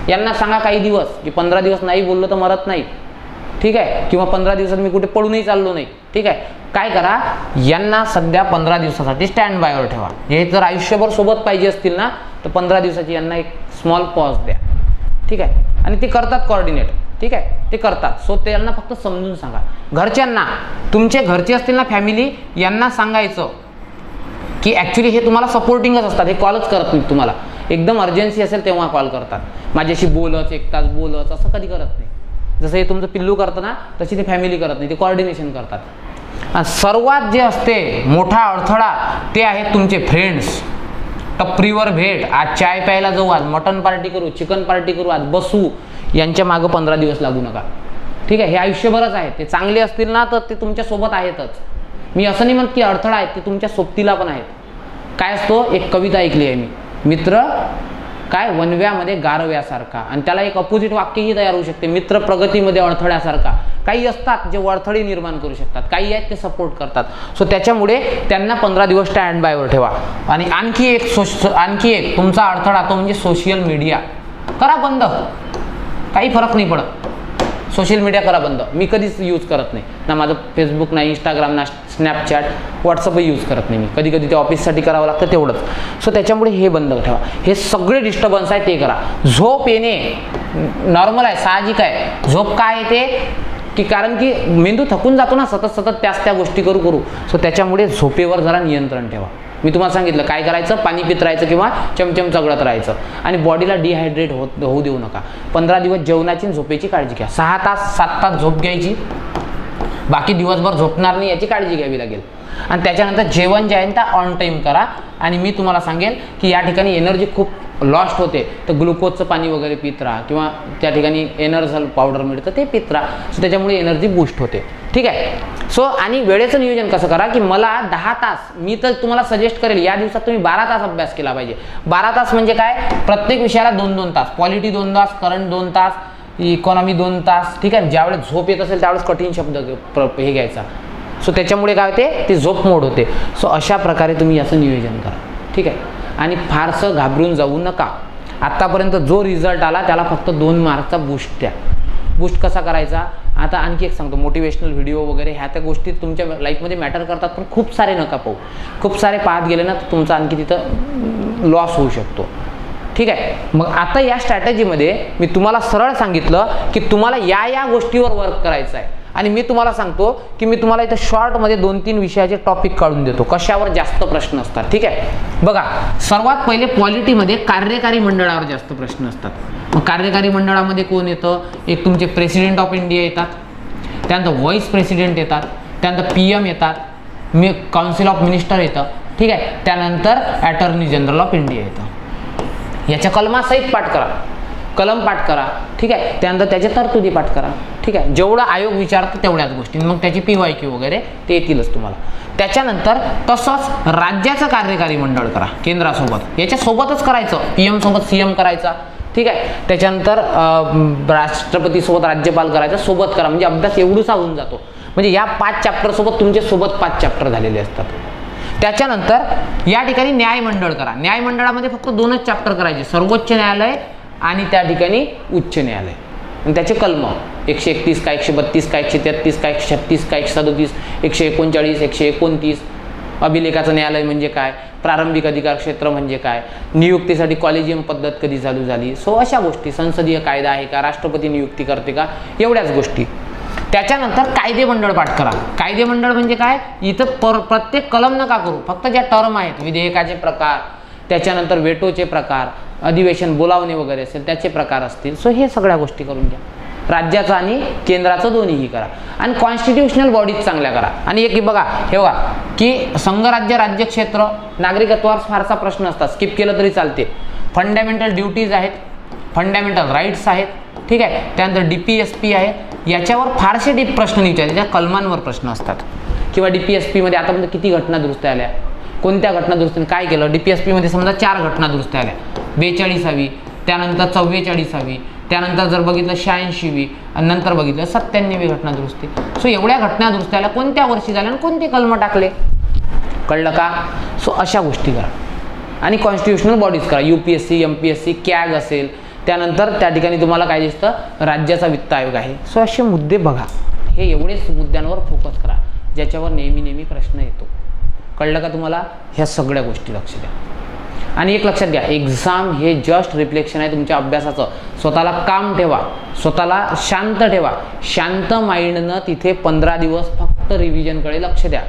यांना सांगा काही दिवस की 15 दिवस नाही बोललो तर मरत नाही, ठीक आहे, किंवा 15 दिवसात मी कुठे पळूनही चाललो नाही, ठीक आहे. काय करा, यांना सध्या 15 दिवसासाठी स्टँड बायवर ठेवा. हे जर आयुष्यभर सोबत पाहिजे असतील ना तर 15 दिवसाची यांना एक स्मॉल पॉज द्या, ठीक आहे. आणि ते करतात कोऑर्डिनेट, ठीक आहे, ते करतात. सो त्यांना फक्त समजून सांगा. घरच्यांना, तुमचे घरचे असतील ना फॅमिली, यांना सांगायचं की ॲक्च्युली हे तुम्हाला सपोर्टिंगच असतात, हे कॉलच करत नाहीत तुम्हाला. एकदम अर्जन्सी असेल तेव्हा कॉल करतात, माझ्याशी बोलच, 1 तास बोलच, असं कधी करत नाही. जसं हे तुमचं पिल्लू करतं ना तशी ते फॅमिली करत नाही, ते कोऑर्डिनेशन करतात. सर्वात जे असते मोठा अडथळा ते आहेत तुमचे फ्रेंड्स. टपरीवर भेट, आज चाय प्यायला जाऊ, आज मटन पार्टी करू, चिकन पार्टी करू, आज बसू, यांच्या मागं 15 दिवस लागू नका, ठीक आहे. हे आयुष्यभरच आहेत. ते चांगले असतील ना तर ते तुमच्यासोबत आहेतच. मी असं नाही म्हणत की अडथळा आहेत, ते तुमच्या सोबतीला पण आहेत. काय असतो, एक कविता ऐकली आहे मी, मित्र काय वनव्यामध्ये गारव्यासारखा, आणि त्याला एक अपोजिट वाक्यही तयार होऊ शकते, मित्र प्रगतीमध्ये अडथळ्यासारखा. काही असतात जे अडथळे निर्माण करू शकतात, काही आहेत ते सपोर्ट करतात. सो त्याच्यामुळे त्यांना 15 दिवस स्टँड बायवर ठेवा. आणि आणखी एक तुमचा अडथळा तो म्हणजे सोशल मीडिया. करा बंद, काही फरक नाही पडत. सोशल मीडिया करा बंद. मी कधीच यूज करत नाही ना, माझं फेसबुक ना, इंस्टाग्राम ना, स्नॅपचॅट, व्हॉट्सअपही यूज करत नाही मी. कधी कधी ते ऑफिससाठी करावं लागतं तेवढंच. सो त्याच्यामुळे हे बंद ठेवा. हे सगळे डिस्टर्बन्स आहे ते करा. झोप येणे नॉर्मल आहे, साहजिक आहे. झोप काय येते की कारण की मेंदू थकून जातो ना सतत त्या गोष्टी करू. सो त्याच्यामुळे झोपेवर जरा नियंत्रण ठेवा. मी तुम्हाला सांगितलं काय करायचं, पाणी पित राहायचं किंवा चमचम चगळत राहायचं. आणि बॉडीला डिहायड्रेट होऊ देऊ नका. 15 दिवस जेवणाची आणि झोपेची काळजी घ्या. 6 तास 7 तास झोप घ्यायची, बाकी दिवसभर झोपणार नाही याची काळजी घ्यावी लागेल. आणि त्याच्यानंतर जेवण जे आहे ते ऑन टाईम करा. आणि मी तुम्हाला सांगेल की या ठिकाणी एनर्जी खूप लॉस्ट होते तर ग्लुकोजचं पाणी वगैरे पित राहा, किंवा त्या ठिकाणी एनर्झल पावडर मिळतं ते पित राहा. सो त्याच्यामुळे एनर्जी बूस्ट होते, ठीक आहे. सो आणि वेळेचं नियोजन कसं करा की मला 10 तास, मी तर तुम्हाला सजेस्ट करेल या दिवसात तुम्ही 12 तास अभ्यास केला पाहिजे. 12 तास म्हणजे काय, प्रत्येक विषयाला 2-2 तास, पॉलिटी 2 तास, करंट 2 तास, इकॉनॉमी 2 तास, ठीक आहे. ज्यावेळेस झोप येत असेल त्यावेळेस कठीण शब्द हे घ्यायचा. सो त्याच्यामुळे काय होते, ते झोप मोड होते. सो अशा प्रकारे तुम्ही याचं नियोजन करा, ठीक आहे. आणि फारसं घाबरून जाऊ नका. आत्तापर्यंत जो रिझल्ट आला त्याला फक्त 2 मार्कचा बूस्ट द्या. बूस्ट कसा करायचा, आता आणखी एक सांगतो. मोटिवेशनल व्हिडिओ वगैरे ह्या त्या गोष्टी तुमच्या लाईफमध्ये मॅटर करतात, पण खूप सारे नका पाहू. खूप सारे पाहत गेले ना तर तुमचा आणखी तिथं लॉस होऊ शकतो, ठीक आहे. मग आता या स्ट्रॅटेजीमध्ये मी तुम्हाला सरळ सांगितलं की तुम्हाला या गोष्टीवर वर्क करायचं आहे. आणि मी तुम्हाला सांगतो की मी तुम्हाला इथं शॉर्टमध्ये 2-3 विषयाचे टॉपिक काढून देतो, कशावर जास्त प्रश्न असतात, ठीक आहे. बघा, सर्वात पहिले पॉलिटीमध्ये कार्यकारी मंडळावर जास्त प्रश्न असतात. मग कार्यकारी मंडळामध्ये कोण येतं, एक तुमचे प्रेसिडेंट ऑफ इंडिया येतात, त्यानंतर व्हाईस प्रेसिडेंट येतात, त्यानंतर PM येतात, काउन्सिल ऑफ मिनिस्टर येतं, ठीक आहे. त्यानंतर अटॉर्नी जनरल ऑफ इंडिया येतं. याच्या कलमासहित पाठ करा, कलम पाठ करा, ठीक आहे. त्यानंतर त्याच्या तरतुदी पाठ करा, ठीक आहे. जेवढं आयोग विचारतं तेवढ्याच गोष्टी, मग त्याची PYQ वगैरे ते येतीलच तुम्हाला. त्याच्यानंतर तसंच राज्याचं कार्यकारी मंडळ करा केंद्रासोबत, याच्यासोबतच करायचं, PM सोबत CM करायचा, ठीक आहे. त्याच्यानंतर राष्ट्रपतीसोबत राज्यपाल करायचा, सोबत करा. म्हणजे अभ्यास एवढूसा होऊन जातो. म्हणजे या 5 चॅप्टर सोबत तुमचे सोबत 5 चॅप्टर झालेले असतात. त्याच्यानंतर या ठिकाणी न्यायमंडळ करा. न्यायमंडळामध्ये फक्त 2च चॅप्टर करायचे, सर्वोच्च न्यायालय आणि त्या ठिकाणी उच्च न्यायालय. आणि त्याचे कलम 131 का, 132 का, 133 का, 136 का, 137, 139, 129. अभिलेखाचं न्यायालय म्हणजे काय, प्रारंभिक अधिकार क्षेत्र म्हणजे काय, नियुक्तीसाठी कॉलेजियम पद्धत कधी चालू झाली. सो अशा गोष्टी, संसदीय कायदा आहे का, राष्ट्रपती नियुक्ती करते का, एवढ्याच गोष्टी. त्याच्यानंतर कायदे मंडळ पाठ करा. कायदे मंडळ म्हणजे काय, इथं प्रत्येक कलम नका करू, फक्त ज्या टर्म आहेत, विधेयकाचे प्रकार, त्याच्यानंतर वेटोचे प्रकार, अधिवेशन बोलावणे वगैरे असेल त्याचे प्रकार असतील. सो हे सगळ्या गोष्टी करून घ्या. राज्याचं आणि केंद्राचं दोन्हीही करा. आणि कॉन्स्टिट्युशनल बॉडीज चांगल्या करा. आणि एक बघा, हे बघा की संघराज्य, राज्यक्षेत्र, नागरिकत्वावर फारसा प्रश्न असतात, स्किप केलं तरी चालते. फंडामेंटल ड्युटीज आहेत, फंडामेंटल राईट्स आहेत, ठीक आहे. त्यानंतर DPSP आहे, याच्यावर फारसे डीप प्रश्न विचारले, त्या कलमांवर प्रश्न असतात. किंवा DPSP मध्ये आतापर्यंत किती घटना दुरुस्त्या आल्या, कोणत्या घटना दुरुस्तीने काय केलं. DPSP मध्ये समजा 4 घटना दुरुस्त्या आल्या, 42वी, त्यानंतर 44वी, त्यानंतर जर बघितलं 86वी आणि नंतर बघितलं 97वी घटना दुरुस्ती. सो एवढ्या घटना दुरुस्त्याला कोणत्या वर्षी झाल्या आणि कोणते कलम टाकले, कळलं का? सो अशा गोष्टी करा. आणि कॉन्स्टिट्युशनल बॉडीज करा, UPSC MPSC कॅग असेल, त्यानंतर त्या ठिकाणी तुम्हाला काय दिसतं, राज्याचा वित्त आयोग आहे. सो असे मुद्दे बघा. हे एवढेच मुद्द्यांवर फोकस करा ज्याच्यावर नेहमी प्रश्न येतो. कळलं का तुम्हाला? ह्या सगळ्या गोष्टी लक्ष द्या. आणि एक लक्षात घ्या, एक्झाम हे जस्ट रिफ्लेक्शन आहे तुमच्या अभ्यासाचं. स्वतःला काम ठेवा, स्वतःला शांत ठेवा. शांत माइंडनं तिथे 15 दिवस फक्त रिव्हिजनकडे लक्ष द्या.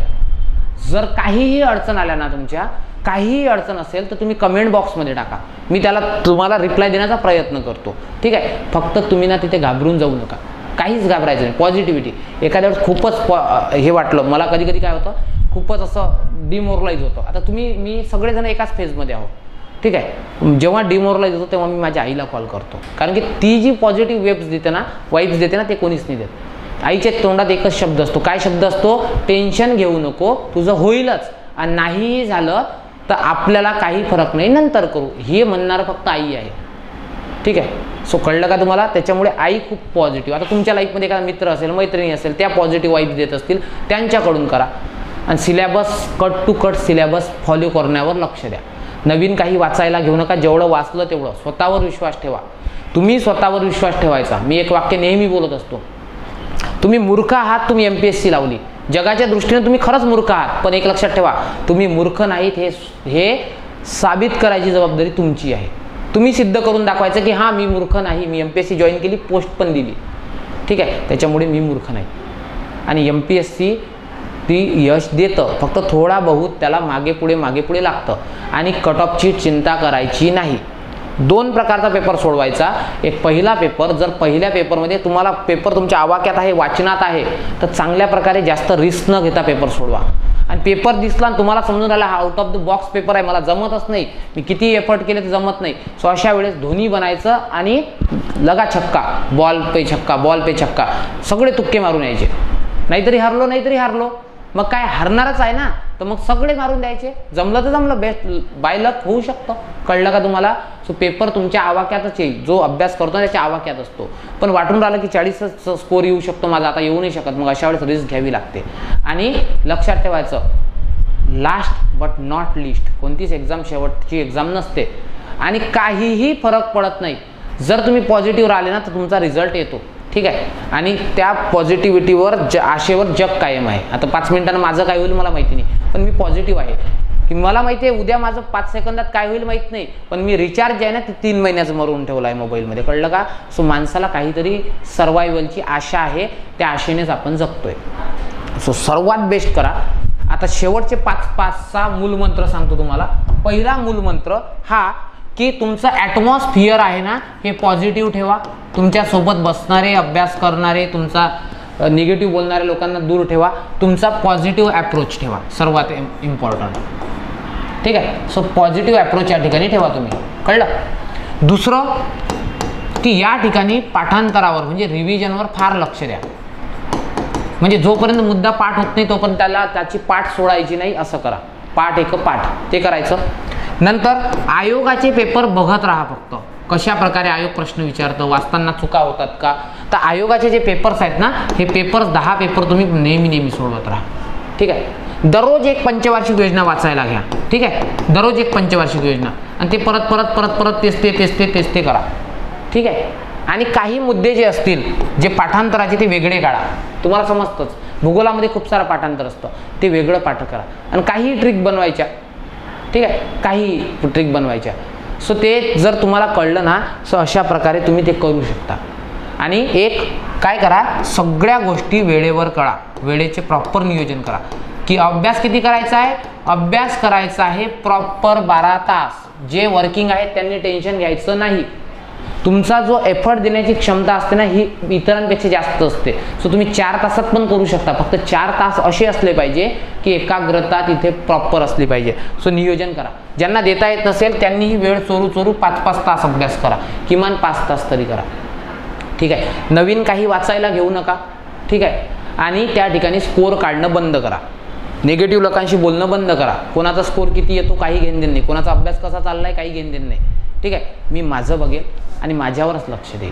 जर काहीही अडचण आल्या ना, तुमच्या काहीही अडचण असेल तर तुम्ही कमेंट बॉक्समध्ये टाका. मी त्याला तुम्हाला रिप्लाय देण्याचा प्रयत्न करतो. ठीक आहे. फक्त तुम्ही ना तिथे घाबरून जाऊ नका. काहीच घाबरायचं नाही. पॉझिटिव्हिटी. एखाद्या वेळेस खूपच हे वाटलं मला, कधी कधी काय होतं, खूपच असं डिमोरलाइज होतं. आता मी सगळेजण एकाच फेजमध्ये आहोत. ठीक आहे. जेव्हा डिमोरलाइज होतो तेव्हा मी माझ्या आईला कॉल करतो, कारण की ती जी पॉझिटिव्ह वेब्स देते ना, वाईब्स देते ना, ते कोणीच नाही देत. आईच्या तोंडात एकच शब्द असतो. काय शब्द असतो? टेन्शन घेऊ नको, तुझं होईलच, आणि नाही झालं तर आपल्याला काही फरक नाही, नंतर करू. हे म्हणणारं फक्त आई आहे. ठीक आहे. सो कळलं का तुम्हाला? त्याच्यामुळे आई खूप पॉझिटिव्ह. आता तुमच्या लाईफमध्ये एखादा मित्र असेल, मैत्रिणी असेल, त्या पॉझिटिव्ह वाईब्स देत असतील, त्यांच्याकडून करा. आणि syllabus cut to cut syllabus follow करण्यावर लक्ष द्या. नवीन काही वाचायला घेऊ नका. जेवढं वाचलं तेवढं. स्वतःवर विश्वास ठेवा. तुम्ही स्वतःवर विश्वास ठेवायचा. मी एक वाक्य नेहमी बोलत असतो, तुम्ही मूर्ख आहात, तुम्ही MPSC लावली. जगाच्या दृष्टीने तुम्ही खरंच मूर्ख आहात, पण एक लक्षात ठेवा, तुम्ही मूर्ख नाहीत हे साबित करायची जबाबदारी तुमची आहे. तुम्ही सिद्ध करून दाखवायचं की हां मी मूर्ख नाही, मी MPSC जॉईन केली, पोस्ट पण दिली. ठीक आहे. त्याच्यामुळे मी मूर्ख नाही. आणि MPSC ती यश देतं, फक्त थोडा बहुत त्याला मागे पुढे लागतं. आणि कट ऑफची चिंता करायची नाही. 2 प्रकारचा पेपर सोडवायचा. एक पहिला पेपर, जर पहिल्या पेपरमध्ये तुम्हाला पेपर तुमच्या आवाक्यात आहे, वाचनात आहे, तर चांगल्या प्रकारे जास्त रिस्क न घेता पेपर सोडवा. आणि पेपर दिसला आणि तुम्हाला समजून आला हा out of the box paper आहे, मला जमतच नाही, मी किती एफर्ट केले तर जमत नाही, सो अशा वेळेस धोनी बनायचं आणि लगा छक्का, बॉल पे छक्का, सगळे तुक्के मारून यायचे. नाहीतरी हारलो, मग काय हरणारच आहे ना, तर मग सगळे मारून द्यायचे. जमलं तर जमलं, बेस्ट बाय लक होऊ शकतं. कळलं का तुम्हाला? सो पेपर तुमच्या आवाक्यातच येईल. जो अभ्यास करतो त्याच्या आवाक्यात असतो. पण वाटून राहिलं की 40च स्कोर येऊ शकतो माझा, आता येऊ नाही शकत, मग अशा वेळेस रिस्क घ्यावी लागते. आणि लक्षात ठेवायचं, लास्ट बट नॉट लिस्ट, कोणतीच एक्झाम शेवटची एक्झाम नसते. आणि काहीही फरक पडत नाही. जर तुम्ही पॉझिटिव्ह राहिले ना तर तुमचा रिझल्ट येतो. ठीक आहे. आणि त्या पॉझिटिव्हिटीवर आशेवर जग कायम आहे. आता 5 मिनिटांना माझं काय होईल मला माहिती नाही, पण मी पॉझिटिव्ह आहे. की मला माहिती आहे उद्या माझं 5 सेकंदात काय होईल माहीत नाही, पण मी रिचार्ज आहे ना ते 3 महिन्याचं मारून ठेवलं आहे मोबाईलमध्ये. कळलं का? सो माणसाला काहीतरी सर्वायवलची आशा आहे, त्या आशेनेच आपण जगतोय. सो सर्वात बेस्ट करा. आता शेवटचे 5-6 मूलमंत्र सांगतो तुम्हाला. पहिला मूलमंत्र हा की तुमचं ॲटमॉस्फिअर आहे ना हे पॉझिटिव्ह ठेवा. तुमच्यासोबत बसणारे, अभ्यास करणारे, तुमचा निगेटिव्ह बोलणाऱ्या लोकांना दूर ठेवा. तुमचा पॉझिटिव्ह ॲप्रोच ठेवा, सर्वात इम्पॉर्टंट. ठीक आहे. सो पॉझिटिव्ह ॲप्रोच या ठिकाणी ठेवा तुम्ही. कळलं? दुसरं की या ठिकाणी पाठांतरावर म्हणजे रिव्हिजनवर फार लक्ष द्या. म्हणजे जोपर्यंत मुद्दा पाठ होत नाही तोपर्यंत त्याची पाठ सोडायची नाही, असं करा. पाठ ते करायचं. नंतर आयोगाचे पेपर बघत राहा फक्त. कशा प्रकारे आयोग प्रश्न विचारतं, वाचताना चुका होतात का. तर आयोगाचे जे पेपर्स आहेत ना, हे पेपर्स 10 पेपर तुम्ही नेहमी सोडवत राहा. ठीक आहे. दररोज एक पंचवार्षिक योजना वाचायला घ्या. ठीक आहे. दररोज एक पंचवार्षिक योजना, आणि ते परत तेच ते करा. ठीक आहे. आणि काही मुद्दे जे असतील जे पाठांतराचे ते वेगळे काढा. तुम्हाला समजतंच भूगोलामध्ये खूप सारं पाठांतर असतं, ते वेगळं पाठ करा. आणि काही ट्रिक बनवायच्या. ठीक आहे. काही ट्रिक बनवायच्या. सो ते जर तुम्हाला कळलं ना, सो अशा प्रकारे तुम्ही ते करू शकता. आणि एक काय करा, सगळ्या गोष्टी वेळेवर करा. वेळेचे प्रॉपर नियोजन करा. की अभ्यास किती करायचा आहे? अभ्यास करायचा आहे प्रॉपर 12 तास. जे वर्किंग आहेत त्यांनी टेन्शन घ्यायचं नाही. तुमचा जो एफर्ट देण्याची क्षमता असते ना ही इतरांपेक्षा जास्त असते. सो तुम्ही 4 तासात पण करू शकता. फक्त 4 तास असे असले पाहिजे की एकाग्रता तिथे प्रॉपर असली पाहिजे. सो नियोजन करा. ज्यांना देता येत नसेल त्यांनीही वेळ चोरू 5-5 तास अभ्यास करा. किमान 5 तास तरी करा. ठीक आहे. नवीन काही वाचायला घेऊ नका. ठीक आहे. आणि त्या ठिकाणी स्कोर काढणं बंद करा. निगेटिव्ह लोकांशी बोलणं बंद करा. कोणाचा स्कोर किती येतो काही घेणं देणं नाही. कोणाचा अभ्यास कसा चाललाय काही घेणं देणं नाही. ठीक आहे, मी माझं बघेल आणि माझ्यावरच लक्ष देईल.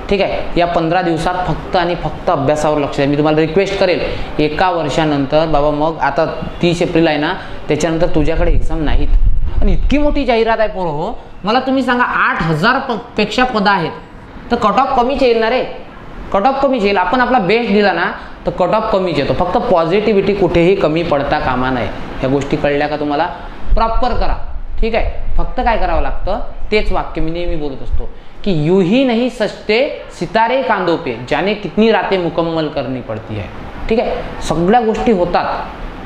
ठीक आहे, या 15 दिवसात फक्त आणि फक्त अभ्यासावर लक्ष द्या. मी तुम्हाला रिक्वेस्ट करेल, एका वर्षानंतर बाबा मग आता 30 एप्रिल आहे ना, त्याच्यानंतर तुझ्याकडे एक्झाम नाहीत. आणि इतकी मोठी जाहिरात आहे पोरं हो, मला तुम्ही सांगा 8,000 पेक्षा पदं आहेत, तर कट ऑफ कमीच येईल ना रे, कट ऑफ कमीच येईल. आपण आपला बेस्ट दिला ना तर कट ऑफ कमीच येतो. फक्त पॉझिटिव्हिटी कुठेही कमी पडता कामा नये. ह्या गोष्टी कळल्या का तुम्हाला? प्रॉपर करा. ठीक आहे, फक्त काय करावं लागतं, तेच वाक्य मी नेहमी बोलत असतो की यूं ही नहीं सजते सितारे कांदों पे, जाने कितनी रातें मुकम्मल करनी पडती है. ठीक आहे, सगळ्या गोष्टी होतात.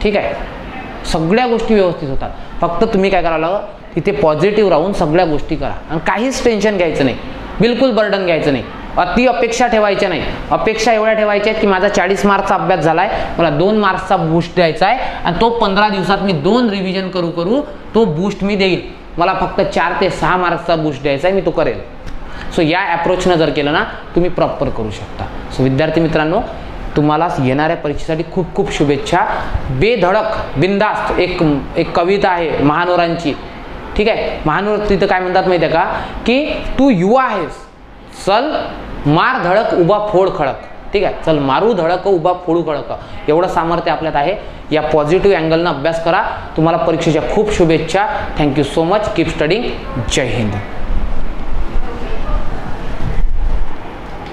ठीक आहे, सगळ्या गोष्टी व्यवस्थित होतात. फक्त तुम्ही काय करावं लागतं, तिथे पॉझिटिव्ह राहून सगळ्या गोष्टी करा आणि काहीच टेन्शन घ्यायचं नाही, बिलकुल बर्डन घ्यायचं नाही, अति अपेक्षा ठेवायच्या नाही. अपेक्षा एवढ्या ठेवायच्या आहेत की माझा 40 मार्क्सचा अभ्यास झालाय, मला 2 मार्क्सचा बूस्ट द्यायचा आहे आणि तो 15 दिवसात मी 2 रिव्हिजन करू तो बूस्ट मी देईल. मला फक्त 4 ते 6 मार्क्सचा बूस्ट द्यायचा आहे, मी तो करेल. सो या अप्रोचनं जर केलं ना, तुम्ही प्रॉपर करू शकता. सो विद्यार्थी मित्रांनो, तुम्हाला येणाऱ्या परीक्षेसाठी खूप खूप शुभेच्छा. बेधडक बिंदास्त एक कविता आहे महानोरांची. ठीक आहे, महानोर तिथं काय म्हणतात माहिती आहे का, की तू युवा आहेस, चल मार धडक उभा फोड खडक. ठीक आहे, चल मारू धडक उभा फोडू खडक. एवढं सामर्थ्य आपल्यात आहे. या पॉझिटिव्ह अँगलनं अभ्यास करा. तुम्हाला परीक्षेच्या खूप शुभेच्छा. Thank you so much. Keep studying. जय हिंद.